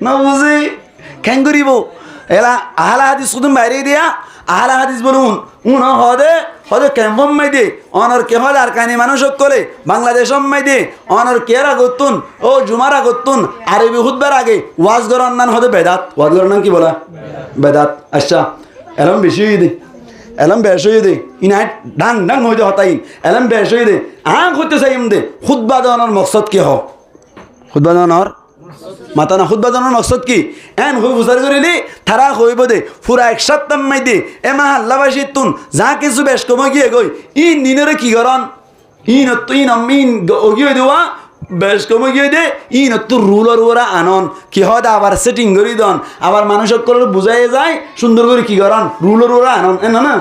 না বুঝি কেন করিব এলা আহলা হাদিস শুধু বাইরে দিয়া আহলা হাদিস বলুন উন হদে হদে কেমন মাইদে অনর কে হলে আর কানি মানুষ করে বাংলাদেশ মাইদে অনর কেরা করতুন ও জুমারা করতুন আরবি হুদবার আগে ওয়াজ গরন নান হদে বেদাত ওয়াজ গরন নাম কি বলা বেদাত আচ্ছা এরম বেশি হয়ে দে এলম বেশ হয়ে দে ইনাই ডাং ডাং হইতে হতাইন এলম বেশ হয়ে দে করতে চাই দে খুদ্া দেওয়ানোর মকসদ কি হোক খুদ্া দেওয়ানোর মাতা না খুদ্া দেওয়ানোর মকসদ কি এন হই বুঝার করিলি তারা হইব দে পুরা এক সপ্তাহ মাই দে এ মা আল্লাহবাসী তুন যা কিছু বেশ কমে গিয়ে গই ইন দিনের কি করন ইন গিয়ে দেওয়া বেশ কমে গিয়ে দে ইন তো রুলার ওরা আনন কি হয় আবার সেটিং করি দন আবার মানুষ সকলের বুঝাই যায় সুন্দর করে কি করন রুলার ওরা আনন এ না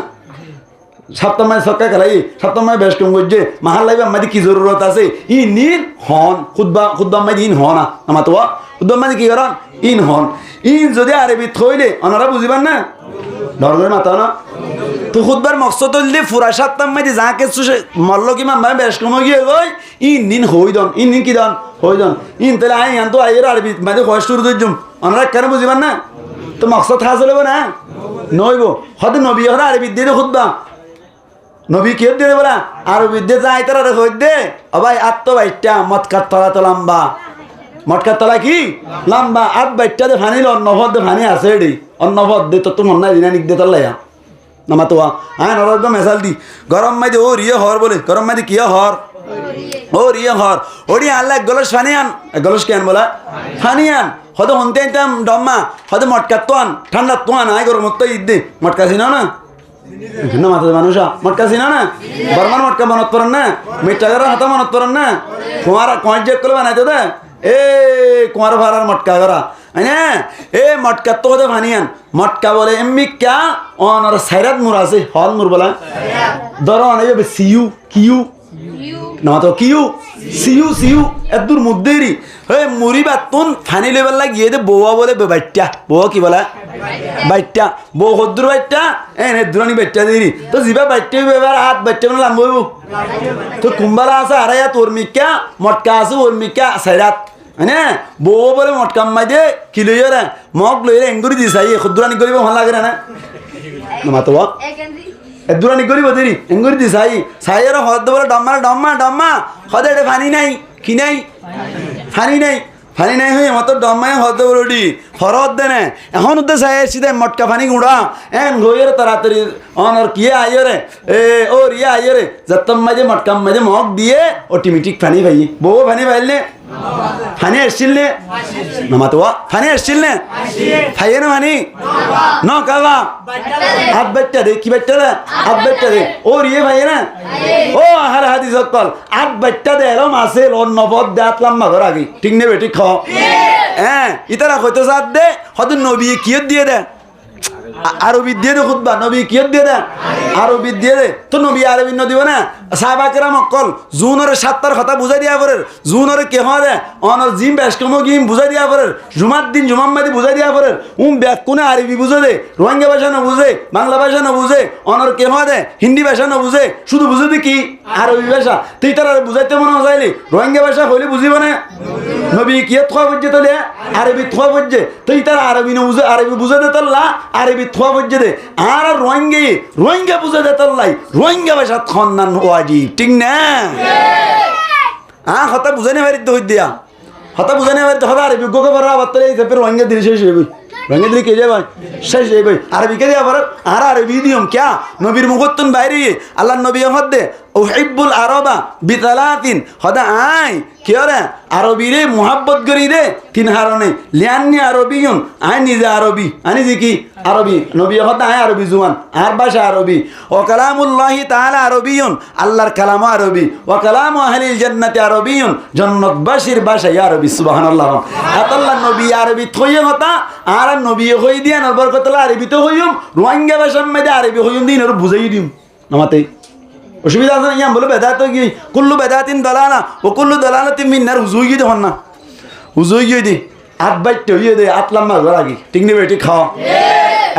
সপ্তাহ মাস সক্কা খেলাই সপ্তাহ মাস বেশ কম করছে মাহাল লাগবে আমাদের কি জরুরত আছে ই নিন হন খুদ্া মাদি ইন হন আমার তো খুদ্া মাদি কি করন ইন হন ইন যদি আরবি থইলে ওনারা বুঝিবেন না ধর্মের মাথা না তো খুদবার মকসদ হইলে ফুরা সপ্তাহ মাদি যা কিছু মল্ল কি মাম্মা বেশ কম গিয়ে গই ইন নিন হই দন ইন নিন কি দন হই দন ইন তাহলে আই আন তো আইয়ের আরবি মাদি হয় শুরু দইজুম ওনারা কেন বুঝিবেন না তো মকসদ হাসিল হইব না নইব হয়তো নবী হরা আরবি দিয়ে খুদবা নবী কি দিয়ে বলা আর বিদ্যে যাই তারা হই দে ও ভাই আত্মবাইটা মটকার তলা তো লম্বা মটকার তলা কি লম্বা আট বাইটা দে ফানি অন্নভদ দে ফানি আছে এডি অন্নভদ দে তো তোমার নাই দিনা নিক দে তলাইয়া নামা তো আয় নরদ মেসাল দি গরম মাই দে ও রিয়ে হর বলে গরম মাই দে কি হর ও রিয়ে হর ওডি আল্লাহ গলস ফানি আন গলস কেন বলা ফানি আন হয়তো হনতে আনতাম ডম্মা হয়তো মটকার তো আন ঠান্ডা তো আন আয় গরম তো ঈদ দে মটকা ছিল না না মাথা মানুষ মটকা চিনা না বর্মার মটকা মনত পড়েন না মিঠাগারের হাতা মনত পড়েন না কুমার কয়েক জেক করে বানাইতো দে এ কুমার ভাড়ার মটকা করা এ মটকা তো হতে ভানিয়ান মটকা বলে এমনি ক্যা অনর সাইরাত মুর আছে হল মুর বলা ধরো অনেক সিউ কিউ না তো কিউ সিউ সিউ এদুর মুদ্দেরি হে মুড়ি বাতুন ফানি লেবেল লাগিয়ে দে বউয়া বলে বাইটা বউ কি বলা বাইটা বউ হদ্দুর বাইটা এনে দুরানি বাইটা দিনি তো জিবা বাইটা বেবার হাত বাইটা মানে লাম্ব হইব তো কুম্বালা আছে আড়াইয়া তোর মিকা মটকা আছে ওর মিকা সাইরাত হ্যাঁ বউ বলে মটকা মাই দে কি লইয়া রে মগ লইয়া এঙ্গুরি দিছে এই খুদ্দুরানি করিব ভাল লাগে না মাতো দুরানি করিব দেরি এঙ্গুরি দি সাইয়ের হদ বলে ডম্মা ডম্মা ডম্মা হদে এটা ফানি নাই কি নাই ফানি নাই ফানি নাই হয়ে মতো ডম্মায় হদ বলি ফরদ দে না এখন উদ্দে সাইয়ের সিধে মটকা ফানি গুঁড়া এন গইয়ের তাড়াতাড়ি অনর কিয়ে আইয় রে এ ও রিয়া আইয় রে যত্তম মাঝে মটকাম মাঝে মগ দিয়ে অটোমেটিক ফানি ভাই বউ ফানি ভাইলে ফানি আসছিল নে নামাতো ফানি আসছিল নে ফাইয়ে না ফানি ন কাবা হাত বাচ্চা দে কি বাচ্চা দে হাত বাচ্চা দে ও রিয়ে ভাইয়ে না ও আহার হাদিস কল হাত বাচ্চা দে এরম আছে অন্নপদ দে আতলাম মাগর আগে ঠিক নে বেটি খাও হ্যাঁ ইতারা কইতো সাথ দে হয়তো নবী কিয়ত দিয়ে দে আরবি দিয়ে দে খুদবা নবী কিয়ত দিয়ে দে আরবি দিয়ে দে তো নবী আরবি ন দিব না সাহাবাকেরাম অকল জুনরে সাতটার কথা বুঝাই দিয়া পরে জুনরে কে হয় দে অনর জিম বেশকম গিম বুঝাই দিয়া পরে জুমার দিন জুমাম্মাদি বুঝাই দিয়া পরে ব্যাক কোনে আরবি বুঝে দে রোহিঙ্গা ভাষা না বুঝে বাংলা ভাষা না বুঝে অনর কে হয় দে হিন্দি ভাষা না বুঝে শুধু বুঝে দি কি আরবি ভাষা তুই তারা বুঝাইতে মনে হইলি রোহিঙ্গা ভাষা হইলে বুঝিব না নবী কিয়ত খোয়া বুঝছে তোলে আরবি খোয়া বুঝছে তুই তারা আরবি না বুঝে আরবি বুঝে দে তোল্লা আরবি থোয়া বুঝছে দে আর রোহিঙ্গা বুঝে দে তোল্লাই রোহিঙ্গা ভাষা খন্নান ওয়াজি ঠিক না হতা বুঝাই না বাড়িতে হই দিয়া হতা বুঝাই না বাড়িতে হতা আরবি গোকে বড় আবার তোলে রোহিঙ্গা দিলে শেষ হইবই রোহিঙ্গা দিলে কে যাবে শেষ হইবই আরবিকে দিয়া বড় আর আরবি দিয়ম ক্যা নবীর মুখতুন বাইরে আল্লাহ নবী হদ্দে উহিব্বুল আরবা বিতালাতিন হদা আই কিয় রে আরবিরে মুহাব্বত করি দে তিন হারনে লিয়ান্নি আরবিয়ুন আই নিজে আরবি আনি যে কি আরবি নবী হদা আই আরবি জুয়ান আর ভাষা আরবি ও কালামুল্লাহি তাআলা আরবিয়ুন আল্লাহর কালাম আরবি ও কালামু আহলিল জান্নাতি আরবিয়ুন জান্নাতবাসীর ভাষা আরবি সুবহানাল্লাহ আতাল্লাহ নবী আরবি থইয়ে হতা আর নবী হই দিয়া নর বরকতলা আরবি তো হইম রোহিঙ্গা ভাষার মধ্যে আরবি হইম দিন আর বুঝাই দিম নামাতে অসুবিধা আছে ইয়াম বলে বেদাত কি কুল্লু বেদাতিন দালালা ও কুল্লু দালালাতিন মিন্নার হুজুই গিয়ে হন না হুজুই গিয়ে দি আট বাইট হইয়ে দে আট লম্বা ঘর আগে ঠিক নেবে ঠিক খাও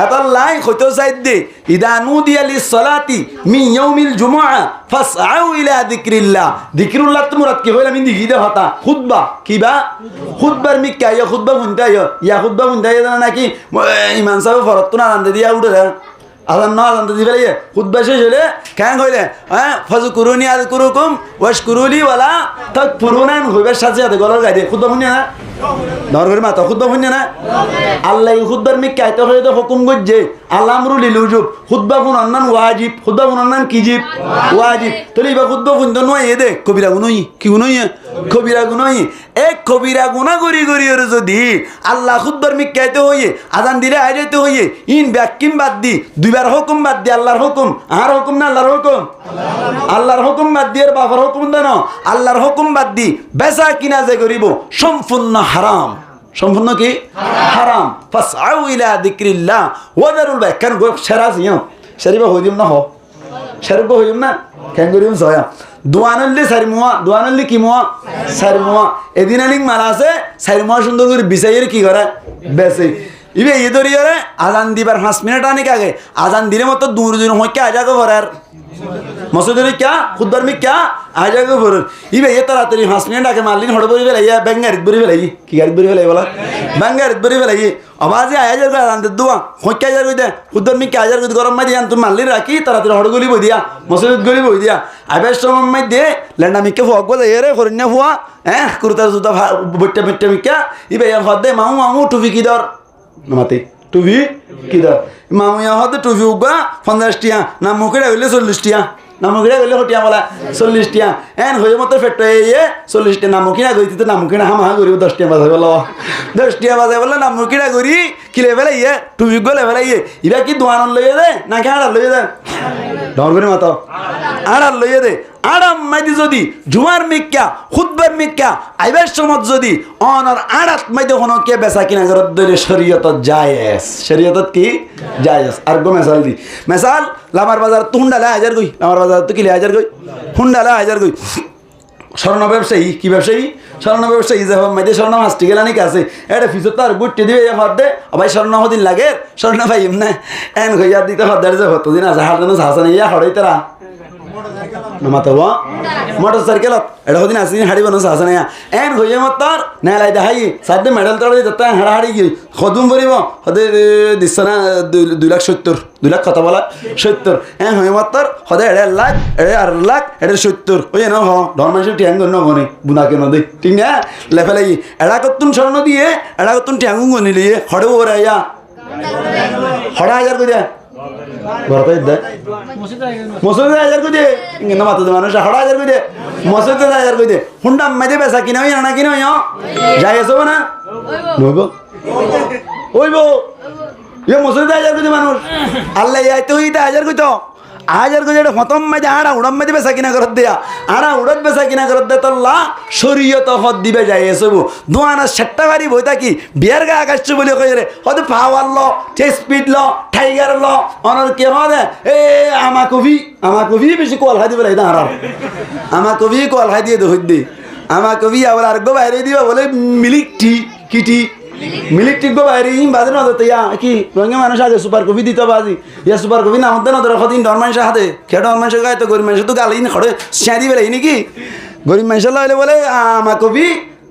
এত লাই হইতো সাইদে ইদা নুদিয়া লিসসালাতি মিন ইয়াউমিল জুমআ ফাসআউ ইলা যিকরিল্লাহ যিকরুল্লাহ মুরাদ কি হইলা মিন দিগি দে হতা খুতবা কিবা খুতবার মিক্কা ইয়া খুতবা বুনতা ইয়া খুতবা বুনতা জানা নাকি ইমাম সাহেব ফরত না রান্দে দিয়া উড়ে আজান না আজান দি ফেলে খুতবা শেষ হলে কেন হইলে হ্যাঁ ফাজকুরুনি আযকুরুকুম ওয়াশকুরুলি ওয়ালা তাকফুরুনান হইবার সাথে সাথে গলার গায়ে খুতবা বুনি না দরবারে মাতা খুতবা বুনি না আল্লাহ খুতবার মিক্কা আইতে হইতো হুকুম গজ্জে আল্লাহ আমরুল লুজুব খুতবা বুনান ওয়াজিব খুতবা বুনান কিজিব ওয়াজিব তলি বা খুতবা বুনতো নয় এ দে কবিরা গুনই কি গুনই কবিরা গুনই এক কবিরা গুনাহ করি করি আর যদি আল্লাহ খুতবার মিক্কা আইতে হইয়ে আজান দিলে আই যাইতে হইয়ে ইন ব্যাকিম বাদ দি দুইবার হুকুম বাদ দি আল্লাহর হুকুম আর হুকুম না আল্লাহর হুকুম আল্লাহর হুকুম বাদ দি আর বাবার হুকুম দেন আল্লাহর হুকুম বাদ দি বেচা কিনা যে করিব সম্পূর্ণ হারাম সম্পূর্ণ কি হারাম ফাসআউ ইলা যিকরিল্লাহ ওয়াদারুল বাই কেন গো সেরাজ ইয়া সেরিবা হইদিম না হ সেরব হইম না কেন করিম সয়া দুয়ানল্লি সারিমুয়া দুয়ানল্লি কি মুয়া সারিমুয়া এদিন আলিং মালা আছে সারিমুয়া সুন্দর করে বিছাইয়ের কি করে বেচে ইবে ই দরিয়ারে আজান দিবার 5 মিনিট আনিক আগে আজান দিলে মতো দূর দূর হইকে আজাগো ভরার মসজিদের क्या खुदर में क्या आ जाएगा बोल इबे ये ताড়াতাড়ি 5 मिनट आके मारलिन हड़ बरी बेलाइया बेंगार बरी बेलाई की गाड़ी बरी बेलाई बोला बेंगार बरी बेलाई आवाज आया जाएगा आंदे दुआ हो क्या जाएगा दे खुदर में क्या जाएगा गरम में दिया तुम मारलिन राखी ताড়াতাড়ি हड़ गली बो दिया मस्जिद गली बो दिया आबे समय में दे लंडा में के फोक बोले ये खरन्या हुआ कुर्ता जुता बट्टे बट्टे में क्या इबे ये हदे मामू मामू टुफी किधर नमते टुफी किधर मामू यहाँ हदे टुफी उगा 50 टिया ना मुकेड़ा होले 40 टिया নামুকিনা গেলে হটিয়া বলা 40 টিয়া এন হয়ে মতো ফেটো এ 40 টিয়া নামুকিনা গইতি তো নামুকিনা হামা করিব 10 টিয়া বাজাই বলো 10 টিয়া বাজাই বলে নামুকিনা গরি কিলে বেলা ইয়ে টুবি গলে বেলা ইয়ে ইবা কি দোয়ান লইয়ে দে না কি আড়া লইয়ে দে ডর করে মতো আড়া লইয়ে দে আড়াম মাইদি যদি জুমার মিক্কা খুতবার মিক্কা আইবার সমত যদি অনর আড়াত মাইদি হনো কে বেচা কিনা করত দলে শরীয়তত জায়েজ শরীয়তত কি জায়েজ আর গো মেসাল দি মেসাল লামার বাজার তুন্ডালা হাজার গই লামার বাজার তো কিলে হাজার গই হুন্ডালা হাজার গই স্বর্ণ ব্যবসায়ী কি ব্যবসায়ী স্বর্ণ ব্যবসায়ী যে মাইদি স্বর্ণ মাস্টি গেলা নাকি আছে এটা ফিসত তার গুট্টি দিবে হদে ভাই স্বর্ণ হদিন লাগে স্বর্ণ ভাই এমনে এন গইয়া দিতে হদার যে হতদিন আছে হারদানো হাসান ইয়া হড়াই তারা নমাতবা মোটরসাইকেলত এটা হদিন আসি হাড়ি বানো সাহস নাই এন হইয়ে মতর নেলাই দেখাই সাথে মেডেল তলে যেতে হাড়া হাড়ি গিয়ে খদুম করিব হদে দিচ্ছে না 2,70,000 2 লাখ কথা বলা 70 এন হইয়ে মতর হদে 1.5 লাখ 1.5 লাখ 70 ওই না হ ধর্মাংশ টিয়াং গন গনে বুনা কেন দে ঠিক না লেফে লাগি এড়া কতুন স্বর্ণ দিয়ে এড়া কতুন টিয়াঙ্গু গনি লিয়ে হড়ে ওরাইয়া হড়া হাজার কই দে বরতাই দে মসজিদে হাজার কই দে ইংনা মাতে মানুষ হড়া হাজার কই দে মসজিদে হাজার কই দে হুন্ডা মাইদে বেচা কিনা হই না কিনা হই যাই আসব না নইব ওইব ইয়ে মসজিদে হাজার কই দে মানুষ আল্লাহ আইতে হইতে হাজার কই তো হাজার কই এটা খতম মাইদে আড়া উড়াম মাইদে বেচা কিনা করত দেয়া আড়া উড়ত বেচা কিনা করত দে তোল্লা শরীয়ত হদ দিবে যাই আসব দোয়ানা সেট্টা বাড়ি বই থাকি বিয়ার গা আকাশ বলে কই রে হদ পাওয়ার ল স্পিড ল টাইগার ল অনর কে হদে এ আমা কবি বেশি কোয়াল হাই দিবে না হারাম আমা কবি কোয়াল হাই দিয়ে হই দে আমা কবি আবার আর গো বাইরে দিবা বলে মিলিকটি কিটি মিলিকটিক গো বাইরে ইম বাদে না দতে ইয়া কি রঙে মানুষ আগে সুপার কপি দিতে বাজি ইয়া সুপার কপি না হতে না ধরে কদিন ডর মানুষ হাতে খেড় মানুষ গায় তো গরিব মানুষ তো গালি খড়ে সিঁড়ি বেলে নাকি গরিব মানুষ লাইলে বলে আমা কবি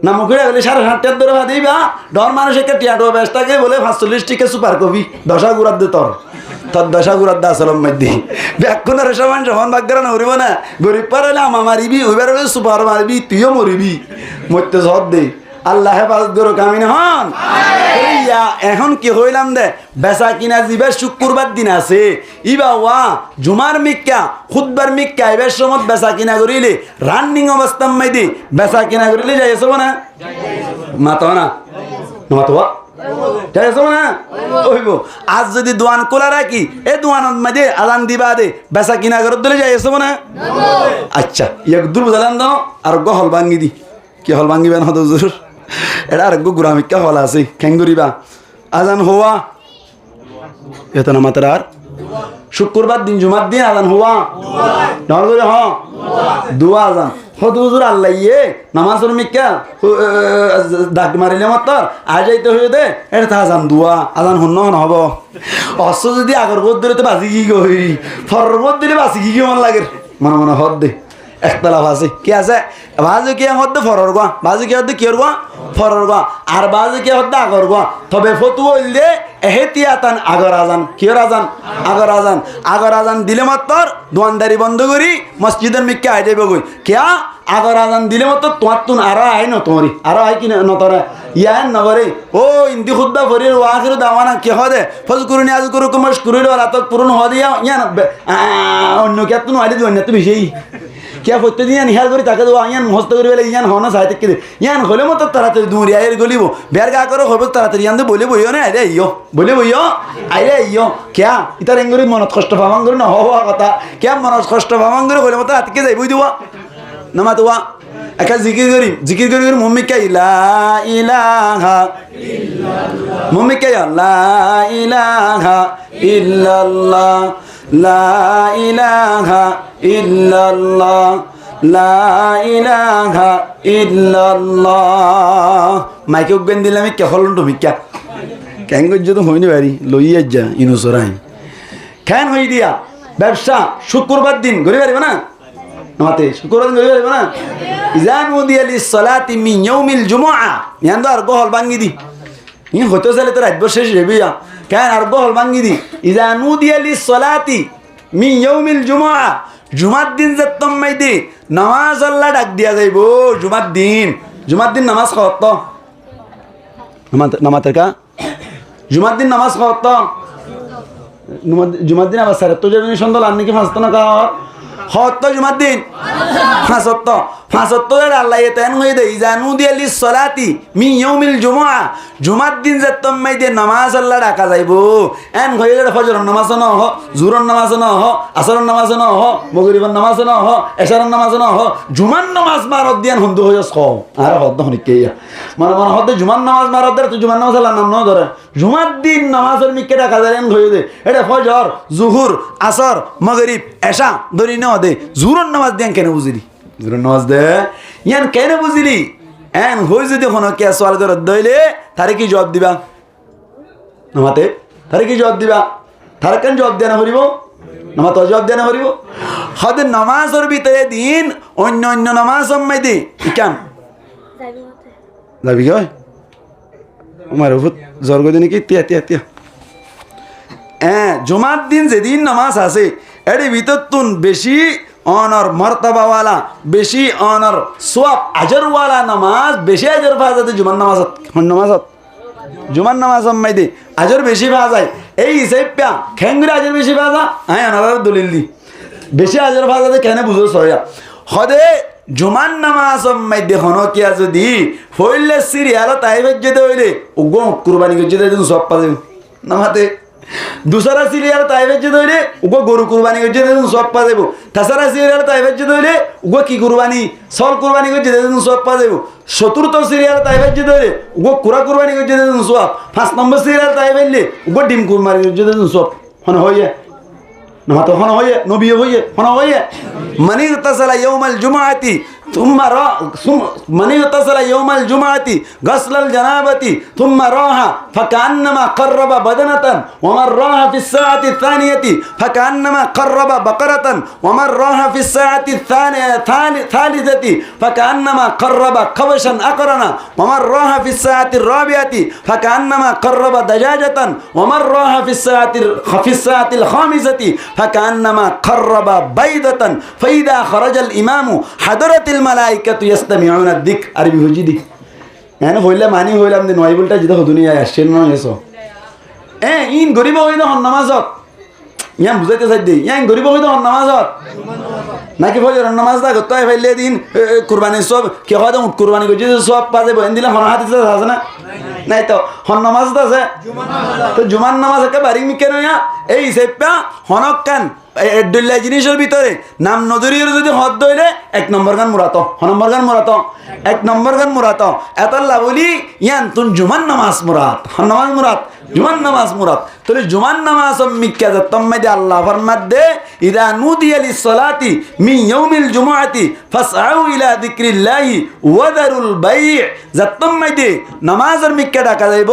না মুখে গেলে 7.5 ধরে ভাত দিবা ডর মানুষ একটা টিয়াটো ব্যস্তাকে বলে 45 টিকে সুপার কপি 10 গুড়াত দে তোর 10 গুড়াত দা সালাম মাইদি ব্যাকুনার সমান সমান বাগরা না হরিব না গরিব পারলে আমা মারিবি ওইবার সুপার মারবি তুইও মরিবি মরতে সব দে আল্লাহ হেফাজত করো কামিন হন এখন কি হইলাম দে বেচা কিনা দিবে শুক্রবার দিন আছে ইবা ওয়া জুমার মিক্কা খুতবার মিক্কা এবার সমত বেচা কিনা করিলে রানিং অবস্থা মাইদি বেচা কিনা করিলে যাই আসবো না মাতো না মাতোয়া যাই আসবো না ওইব আজ যদি দোয়ান খোলা রাখি এ দোয়ানত মাইদে আজান দিবা দে বেচা কিনা করত দিলে যাই আসবো না আচ্ছা ইয়াক দূর বুঝালাম দাও আর গো হল ভাঙ্গি দি কি হল ভাঙ্গিবেন হত জরুর এটা আর গো গুরামিকা হল আছে খেঙ্গুরিবা আজান হওয়া এত না মাত্র আর শুক্রবার দিন জুমার দিন আজান হওয়া ডর করে হ দুয়া আজান হদ হুজুর আল্লাহ ইয়ে নামাজের মিক্কা ডাক মারিলে মাত্র আজ যাইতে হয়ে দে এটা তো আজান দুয়া আজান হন্য হব অস্ত্র যদি আগর বোধ দিলে তো বাঁচি কি গই ফর বোধ দিলে বাঁচি কি মন লাগে মনে মনে হদ দে একতলা ভাসি কি আছে বাজু কি হদ্দে ফরর গোয়া বাজু কি হদ্দে কিয়র গোয়া ফরর গোয়া আর বাজু কি হদ্দে আগর গোয়া তবে ফতু হইলে এহেতিয়াতান আগর আজান কিয়র আজান আগর আজান দিলে মাত্র দোয়ানদারি বন্ধ করি মসজিদের মিক্কে আই যাবে গই কিয়া আগর আজান দিলে মাত্র তোমার তুন আরো আই নতরি আরো আই কি নতরে ইয়ান নগরে ও ইন্দি খুদ্া ফরির ওয়াখির দাওয়ানা কি হদে ফজকুরুনি আজকুরুকুম মাশকুরুন ওয়া রাতাত পুরুন হদিয়া ইয়ান অন্য কি তুন আইলে দুনিয়া তো বেশি क्या फटते दियान हियाल करी ताके दो यान मस्त करी बेले यान होना साहित्य के यान होले मत तारातारी दूरी आयर गलिबो बेर गा करो होबे तारातारी यान बोले बइयो ना आरे आइयो बोले बइयो आरे आइयो क्या इतार एंगरी मन कष्ट पावां करी न हवा कथा क्या मन कष्ट पावां करी होले मत आतके जाइबो दिवा नमा तुवा एका जिकिर करी मुम्मी क्या ला इलाहा इल्लल्लाह मुम्मी क्या ला इलाहा इल्लल्लाह লা ইলাহা ইল্লাল্লাহ লা ইলাহা ইল্লাল্লাহ মাইকে উগবেন দিলে আমি কে হলন তুমি কে কেন গজ্জ তো হইনি বাড়ি লইয়া যা ইনুসরাই কেন হই দিয়া ব্যবসা শুক্রবার দিন ঘুরে পারিবে না নাতে শুক্রবার দিন ঘুরে পারিবে না ইজান মুদিয়া লিস সালাতি মিন ইয়াউমিল জুমআ ইয়ান্দ আর গহল ভাঙ্গি দি ই হতো চলে তো রাত শেষ রেবিয়া কেন আর গহল ভাঙ্গি দি ইজা নুদিয়া লিস সালাতি মিন ইয়াউমিল জুমআ জুমার দিন যে তম্মাই দি নামাজ আল্লাহ ডাক দিয়া যাইবো জুমার দিন নামাজ কত নামাতের কা জুমার দিন নামাজ কত জুমার দিন আবার সারে তো যাবেন সন্ধ্যা আর নাকি ফাঁসতো না কা হত জুমার দিন ফাঁসত্ব আল্লাহ তেন হয়ে দেয় জানু দিয়ে লিস সলাতি মি ইয়াউমিল জুমআ জুমার দিন যে তম্মাই দিয়ে নামাজ আল্লাহ ডাকা যাইব এন হয়ে গেলে ফজরের নামাজ ন হ জুহরের নামাজ ন হ আসরের নামাজ ন হ মাগরিবের নামাজ ন হ এশারের নামাজ ন হ জুমার নামাজ মারদ দিয়ান হন্দু হইস খ আর হদ হনিকে মানে মনে হদ জুমার নামাজ মারদ ধরে তো জুমার নামাজ আল্লাহ নাম ন ধরে জুমার দিন নামাজের মিকে ডাকা যায় এন হয়ে দে এটা ফজর জুহুর আসর মাগরিব এশা ধরি ন দে জুহরের নামাজ দিয়ান কেন বুঝিলি নজ দে ইয়ান কেন বুঝিলি এন হই যদি হন কে সওয়াল করে দইলে তারে কি জবাব দিবা নামাতে তারে কি জবাব দিবা তারে কেন জবাব দেনা হরিব নামা তো জবাব দেনা হরিব হদে নামাজের ভিতরে দিন অন্য নামাজ সম্মাই দি কেন যাবি কই আমার বহুত জর্গ দিন কি তিয়া জুমার দিন যেদিন নামাজ আছে এর ভিতর তুন বেশি অনর মর্তবাওয়ালা বেশি অনর সোয়াব আজরওয়ালা নামাজ বেশি আজর পাওয়া যায় জুমার নামাজ সম্মাই দি আজর বেশি পাওয়া যায় এই হিসেবে খেঙ্গুরে আজর বেশি পাওয়া যায় হ্যাঁ আনার দলিল দি বেশি আজর পাওয়া যায় কেন বুঝো সয়া হদে জুমার নামাজ সম্মাই দি হন কিয়া যদি হইলে সিরিয়াল তাইবে যেতে হইলে উগো কুরবানি যেতে সব পাবে নামাতে दूसरा सीरियल ताइबेज दइले उगो गरु कुरबानी गजे देन सब पा देबो तासारा सीरियल ताइबेज दइले उगो की कुरबानी सल कुरबानी गजे देन सब पा देबो चतुर्थ सीरियल ताइबेज दइले उगो कुरा कुरबानी गजे देन सब 5 नंबर सीरियल ताइबेले उगो डिम कुरबानी गजे देन सब हन होये ना तो हन होये नबी होये हन होये मनी तसला यौमल जुमाअती ثم من اغتسل يوم الجمعة غسل الجنابة ثم راح فكأنما قرب بدنة ومن راح في الساعة الثانية فكأنما قرب بقرة ومن راح في الساعة الثالثة فكأنما قرب كبشا أقرنا ومن راح في الساعة الرابعة فكأنما قرب دجاجة ومن راح في الساعة الخامسة فكأنما قرب بيضة فإذا خرج الإمام حضرت الملائكة يستمعون الذكر عربي هجدي يعني হইলে মানি হইলাম যে নয় বলটা যেটা দুনিয়ায় আসছে না এসো ইন গরিব হইতো হন নামাজত ইয়ান বুঝাইতে চাই দেই ইয়ান গরিব হইতো হন নামাজত নাকি ফজর নামাজ দা গতাই ফাইলে দিন কুরবানি সব কি হয় তো কুরবানি গজি সব পাবে বইন দিলে হন হাতে আছে না নাই তো হন নামাজ আছে তো জুমার নামাজ কে বাড়ি মিকে নয়া এই সেপা হনক কান এডুল্লা জিনিসের ভিতরে নাম নজরির যদি হদ দইলে 1 নম্বর গান মুরাতো হ নম্বর গান মুরাতো 1 নম্বর গান মুরাতো এতাল্লা বলি ইয়ান তুন জুমার নামাজ মুরাত হন নামাজ মুরাত জুমান নামাজ মুরাদ তাহলে জুমান নামাজ মিক্কা যাতম মাইদে আল্লাহ ফরমাত দে ইদা নুদিয়া লিসসালাতি মিন ইয়াউমিল জুমআতি ফাসআউ ইলা যিকরিল্লাহি ওয়া দারুল বাই' যাতম মাইদে নামাজের মিক্কা ডাকা যাইব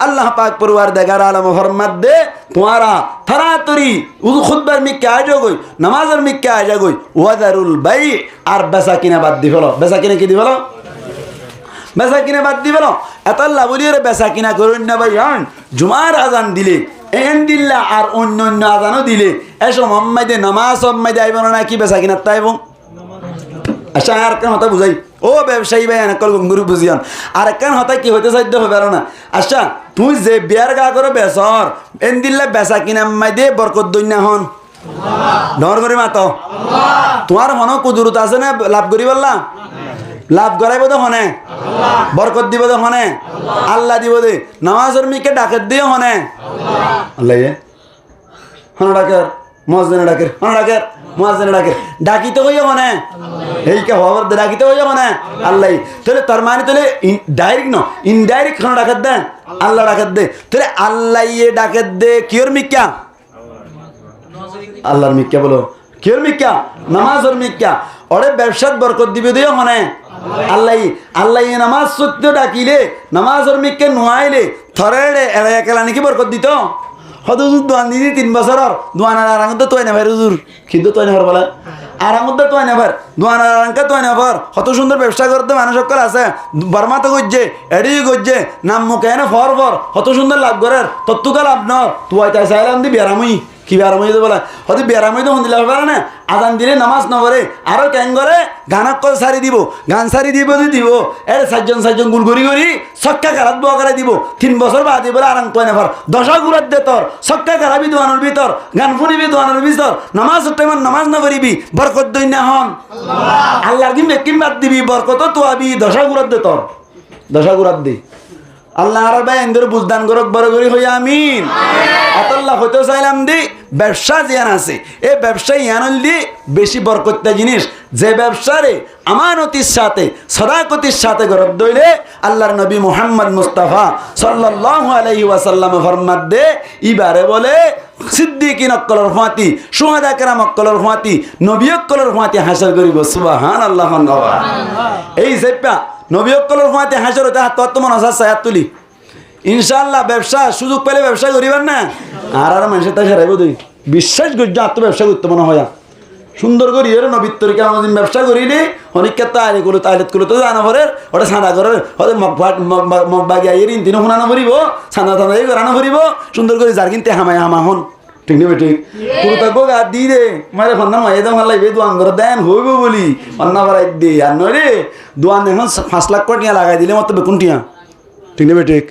আল্লাহ পাক পরওয়ারদিগার আলম ফরমাত দে তোমারা তাড়াতাড়ি খুতবার মিক্কা আজো গই নামাজের মিক্কা আজো গই ওয়া দারুল বাই' আর বেচা কিনা বাদ দি ফেলো বেচা কিনা কি দি ফেলো বেচা কিনা বাদ দি ফেলো এতাল্লা বলিয়ে বেচা কিনা করুন না ভাই জুমার আজান দিলে এন দিল্লা আর অন্য অন্য আজানও দিলে এসব মোহাম্মদে নামাজ সম্মাদে আইব না কি বেচা কিনা তাইব আচ্ছা আর কেন হতা বুঝাই ও ব্যবসায়ী ভাই এনকল গঙ্গুরু বুঝিয়ান আর কেন হতা কি হইতে সাধ্য হবে না আচ্ছা তুই যে বিয়ার গা করে বেসর এন দিল্লা বেচা কিনা মাইদে বরকত দৈন্যা হন ডর করে মাতো তোমার মন কুদুরত আছে না লাভ করি বললা লাভ করাইব তো হনে বরকত দিব তো হনে আল্লাহ দিব দে নামাজের মিকে ডাকের দিয়ে হনে আল্লাহ হন ডাকের মসজিদে ডাকের হন ডাকের মসজিদে ডাকের ডাকিতে হইয়া হনে এই কে হবার ডাকিতে হইয়া হনে আল্লাহ তাহলে তার মানে তাহলে ডাইরেক্ট ন ইনডাইরেক্ট হন ডাকের দে আল্লাহ ডাকের দে তাহলে আল্লাহ ইয়ে ডাকের দে কিয়র মিক্কা আল্লাহর মিক্কা বলো কিয়র মিক্কা নামাজের মিক্কা ওরে ব্যবসাত বরকত দিবে দিও হনে আল্লাহ আল্লাহ নামাজ সত্য ডাকিলে নামাজের মিক্কে নুয়াইলে থরে এরা একেলা নাকি বরকত দিত হত হুজুর দোয়ান দিদি 3 বছরের দোয়ানার আরাঙ্গতে তো নেভার হুজুর কিন্তু তো নেভার বলা আরাঙ্গতে তো নেভার দোয়ানার আরাঙ্কা তো নেভার হত সুন্দর ব্যবসা করতে মানুষ সকল আছে বর্মা তো গজ্জে এডি গজ্জে নাম মুখে এনে ফর হত সুন্দর লাভ করার তত্ত্বকা লাভ ন তুই তাই চাইলাম দি বেরামুই কি বেরামুই বলা হয়তো বেরামুই তো হন্দিলা পারে না আজান দিলে নামাজ নবরে আরো ক্যাং করে গানক কল সারি দিব গান সারি দিব দিব এর সাতজন গুল করি করি ছক্কা খারাপ বয়া করে দিব 3 বছর বাদে বলে আরাম তো নেফার দশা গুড়াত দে তোর ছক্কা খারাপি দোয়ানোর ভিতর গান ফুনিবি দোয়ানোর ভিতর নামাজ টাইম নামাজ না করিবি বরকত দই না হন আল্লাহর কি মেকিম বাদ দিবি বরকত তো আবি দশা গুড়াত দে তোর দশা গুড়াত দি আল্লাহ আর ভাই এন্দের বুঝদান করক বড় করি হইয়া আমিন আতাল্লাহ হইতে চাইলাম দি ব্যবসা জিয়ান আছে এই ব্যবসা ইয়ানল দি বেশি বরকতটা জিনিস যে ব্যবসারে আমানতির সাথে সদাকতির সাথে গরব দইলে আল্লাহর নবী মুহাম্মদ মুস্তাফা সাল্লাল্লাহু আলাইহি ওয়াসাল্লাম ফরমাত দে ইবারে বলে সিদ্দিকিন অক্কলর ফাতি সুহাদা কেরাম অক্কলর ফাতি নবী অক্কলর ফাতি হাসর করিব সুবহানাল্লাহ এই সেপা নবী অক্কলর ফাতি হাসর হতে হাত মন আসার সায়াত তুলি ইনশাআল্লাহ ব্যবসা সুযোগ পেলে ব্যবসা করিবেন না আর মানুষের তাই হারাইব তুই বিশ্বাস করছো আত্ম ব্যবসা করতে মনে হয় সুন্দর করি এর নবীর তরিকা আমাদের ব্যবসা করিনি অনেক ক্ষেত্রে আইলে গুলো তাইলেত গুলো তো জানা ভরের ওটা সাদা করে হয়তো মগ বাগি আইয়ের ইন্তিনও শুনানো ভরিব সাদা সাদা করানো ভরিব সুন্দর করে যার কিনতে হামায় হামা হন ঠিক নেবে ঠিক পুরো থাকবো গা দি রে মারে ফন্না মাই দাম হালাই বে দোয়ান করে দেন হইব বলি অন্না বাড়াই দে আর নয় রে দোয়ান এখন 5 লাখ কোটি টিয়া লাগাই দিলে মতো বেকুন টিয়া ঠিক নেবে ঠিক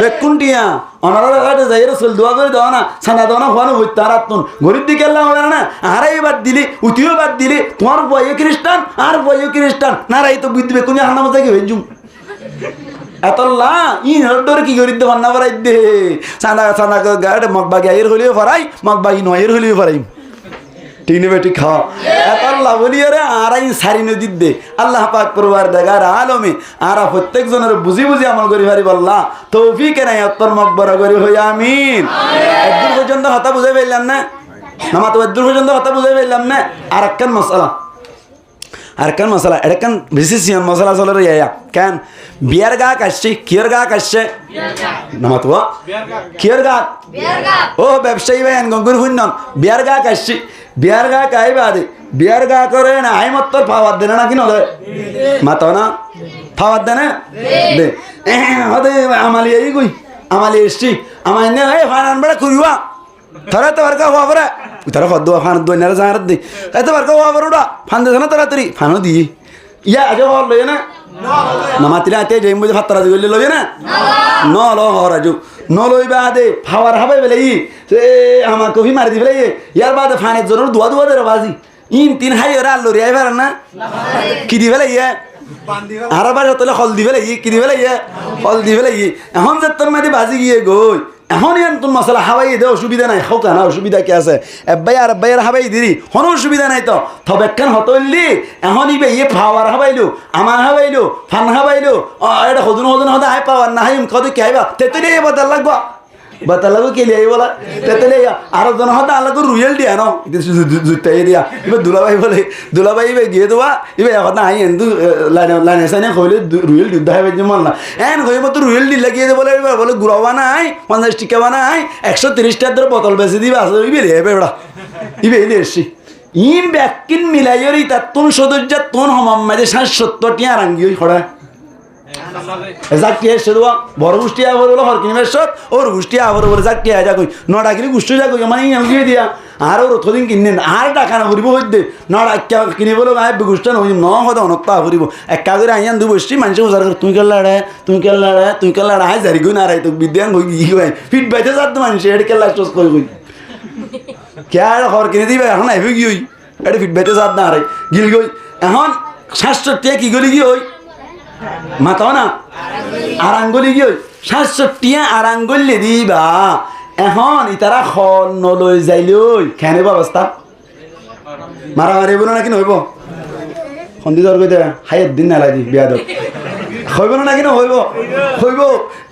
বেকুন টিয়া অনারা কাটে যাই রসুল দোয়া করে দেওয়া না সানা দেওয়া না হওয়ানো হইতে আর আত্মন গরিব দিকে আল্লাহ হবে না আরাই বাদ দিলি উতিও বাদ দিলি তোমার বইও খ্রিস্টান আর বইও খ্রিস্টান না রাই তো বুদ্ধি বেকুন হান্না মতো কি হয়ে এতল্লা ইন হর কি করি দে ভান্না ফরাই দে সাদা সাদা গাড়ি মগবাগি আইয়ের হলিও ফরাই মগবাগি নয়ের হলিও ফরাই ঠিক নেবে ঠিক খাওয়া এতল্লা বলি রে আর আইন সারি নদীর দে আল্লাহ পাক পরওয়ারদিগার আলমে আর প্রত্যেক জনের বুঝি বুঝি আমল করি পারি বললা তৌফিক নাই অত্তর মকবরা করি হই আমিন একদূর পর্যন্ত হতা বুঝাই পাইলাম না নামা তো একদূর পর্যন্ত হতা বুঝাই পাইলাম না আর একখান মশলা আরকান মশলা এরকান বিশেষিয়ান মশলা চলে ইয়া কেন বিয়ার গা কাশছে কিয়ার গা কাশছে নামা তো কিয়ার গা ও ব্যবসায়ী ভাই গঙ্গুর হুন্নন বিয়ার গা কাশছে বিয়ার গা কাই বাদে বিয়ার গা করে না আই মত্তর পাওয়ার দেনা নাকি নলে মাতো না পাওয়ার দেনা দে হতে আমালি এই কই আমালি এসছি আমায় নে এই ফানান বড় কুরিওয়া তারা তো বারকা হওয়া পরে তারা কত ফান দই না জানার দি তাই তো বারকা হওয়া পরে ওটা ফান দে না তাড়াতাড়ি ফানও দি ইয়া আজ হল লয় না নামাতিরা আতে যাইম বুঝে ফাত্তারা দিলে লয় না ন ল হরাজু ন লই বাদে ফাওয়ার হবে বলে ই সে আমার কফি মারি দি বলে ইয়ার বাদে ফানের জন্য দুয়া দুয়া দে বাজি ইন তিন হাই ওরা লরি আই পারে না কি দি বলে ইয়া আর বার হতলে হল দি বলে ই কি দি বলে ইয়া হল দি বলে ই এখন যে তোর মাদি বাজি গিয়ে গই এখন তুন মশলা হাবাই দে অসুবিধা নাই হোক না অসুবিধা কি আছে এব্বাই আর এব্বাইয়ের হাবাই দিদি কোনো অসুবিধা নাই তো তবে একখান হতলি এখন ইবে ইয়ে ফাওয়ার হাবাইলো আমার হাবাইলো ফান হাবাইলো এটা হদুন হদুন হদা হাই পাওয়ার না হাই কত কি আইবা তেতুলি বদল লাগবো বাতালাগো কে লিয়াই বলা তেতলে আরো জন হতে আলাগো রুয়েল দিয়া ন জুতাই দিয়া এবার দুলাভাই গিয়ে দেওয়া এবার এখন আই এন্দু লাইনে সাইনে কইলে রুয়েল যুদ্ধ হবে যে মানলা এন কই মতো রুয়েল দিলা গিয়ে বলে এবার বলে গুড়াবা নাই 50 টাকা বানাই 130 টাকার ধরে বোতল বেশি দিবা আসলে ইবে লেবে ওরা ইবে এসছি ইম ব্যাকিন মিলাইরি তাতুন সদস্য তুন হমাম্মাদে 70 টিয়া রাঙ্গি হই খড়া জাকিয়ে সেদুয়া বড় গোষ্ঠী আবার হলো হরকিনি মেশত ওর গোষ্ঠী আবার বলে জাকিয়ে যা কই নডা কিনি গোষ্ঠী যা কই মানে ইয়ে দিয়া আর ওর থদিন কিনেন আর টাকা না করিব হইতে নডা কিনি বলো গায়ে গোষ্ঠী নই ন হদ অনক্তা করিব একা করে আইয়ান দু বসছি মানুষ উজার করে তুই কেল্লা আই জারি গই না রাই তো বিদ্যান হই গই গই ফিট বাইতে যাত মানুষ এড কেল্লা স্টস কই কই কে আর হরকিনি দিবে এখন আইবে কি হই এড ফিট বাইতে যাত না রাই গিল গই এখন 60 টাকা কি গলি কি হই মাতাও না আরাঙ্গলি গিয়ে 60 টিয়া আরাঙ্গলি দিবা এখন ইতারা খন নলৈ যাইলৈ কেনে অবস্থা মারামারি বলো নাকি নহইব সন্দিদর কইতে হাইয়ের দিন নালাই দি বিয়া দক হইব না নাকি নহইব হইব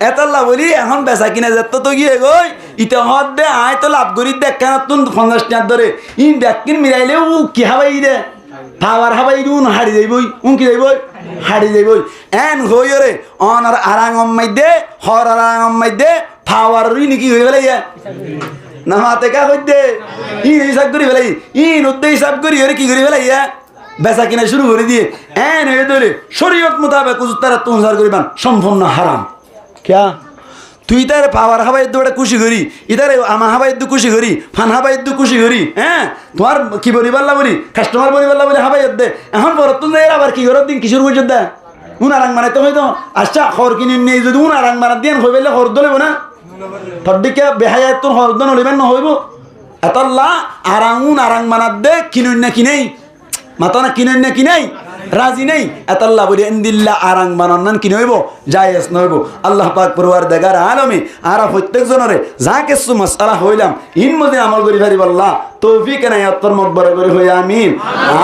এতলা বলি এখন বেচা কিনা যেত তো গিয়ে গই ইতে হদ দে আয় তো লাভ করি দেখ কেন তুন 50 টাকার ধরে ইন ব্যাকিন মিলাইলে ও কি হাবাই দে পাওয়ার হাবাই দিউন হাড়ি যাইবই কি যাইবই হাড়ি যাইবই এন হইরে অনার আরাঙ্গম মাইদে হর আরাঙ্গম মাইদে পাওয়ার রি নাকি হই গেলে না মাতে কা কইতে ইন হিসাব করি ফেলাই ইন উদ্দে হিসাব করি হরে কি করি ফেলাই বেচা কিনা শুরু করে দিয়ে এন হয়ে ধরে শরীয়ত মোতাবেক তারা তুনসার করিবান সম্পূর্ণ হারাম ক্যা তুই তার পাওয়ার হাবাই দৌড়ে খুশি করি ইতারে আমা হাবাই খুশি করি ফান হাবাই খুশি করি হ্যাঁ তোমার কি বলি পারলা বলি কাস্টমার বলি পারলা বলি হাবাই দে এখন বরত তুই আবার কি করত দিন কিশোর বুঝত দে উনারাং মানাইতে হয়তো আচ্ছা খর কিনে নেই যদি উনারাং মানা দিয়ে হয়ে পেলে হর দলিব না তোর দিকে বেহায় তোর হরদন হলিবেন না হইব এতল্লা আরাং মানাত দে কিনুন না কিনেই মাতা না কিনুন না কিনেই রাজি নেই এতাল্লাহ বলি ইন্দিল্লাহ আরাং বানান কি নইব জায়েজ নইব আল্লাহ পাক পরওয়ারদিগার আলমী আরা প্রত্যেক জনরে যা কিছু মাসআলা হইলাম ইন মধ্যে আমল করি পারিব আল্লাহ তৌফিক এনায়াতর মকবরা করে হই আমিন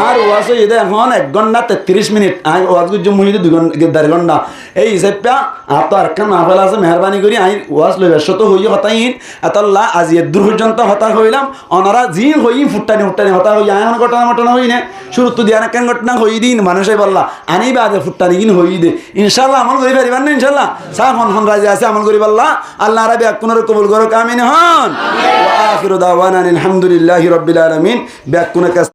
আর ওয়াজ ইদে এখন 1 ঘন্টা 33 মিনিট আই ওয়াজ গুজ মুহিদ 2 ঘন্টা 1.5 ঘন্টা এই হিসাবটা আপনি আরকান মাহফিল আছে মেহেরবানি করি আই ওয়াজ লই শত হই হতাইন এতাল্লাহ আজি দূর পর্যন্ত হতা হইলাম অনারা জি হই ফুটানি হতা হই আয়ন ঘটনা হই না শুরু তো দিয়া কেন ঘটনা হই দিন মানুষই বললা আনি বাদে ফুটানি কিন হই দে ইনশাআল্লাহ আমল করি পারিবান না ইনশাআল্লাহ সাহ হন রাজি আছে আমল করি বললা আল্লাহ রাব্বি কোন কবুল করুক আমিন হন ওয়া আখিরু দাওয়ানা আলহামদুলিল্লাহি রাব্বিল আলামিন ব্যাক কোন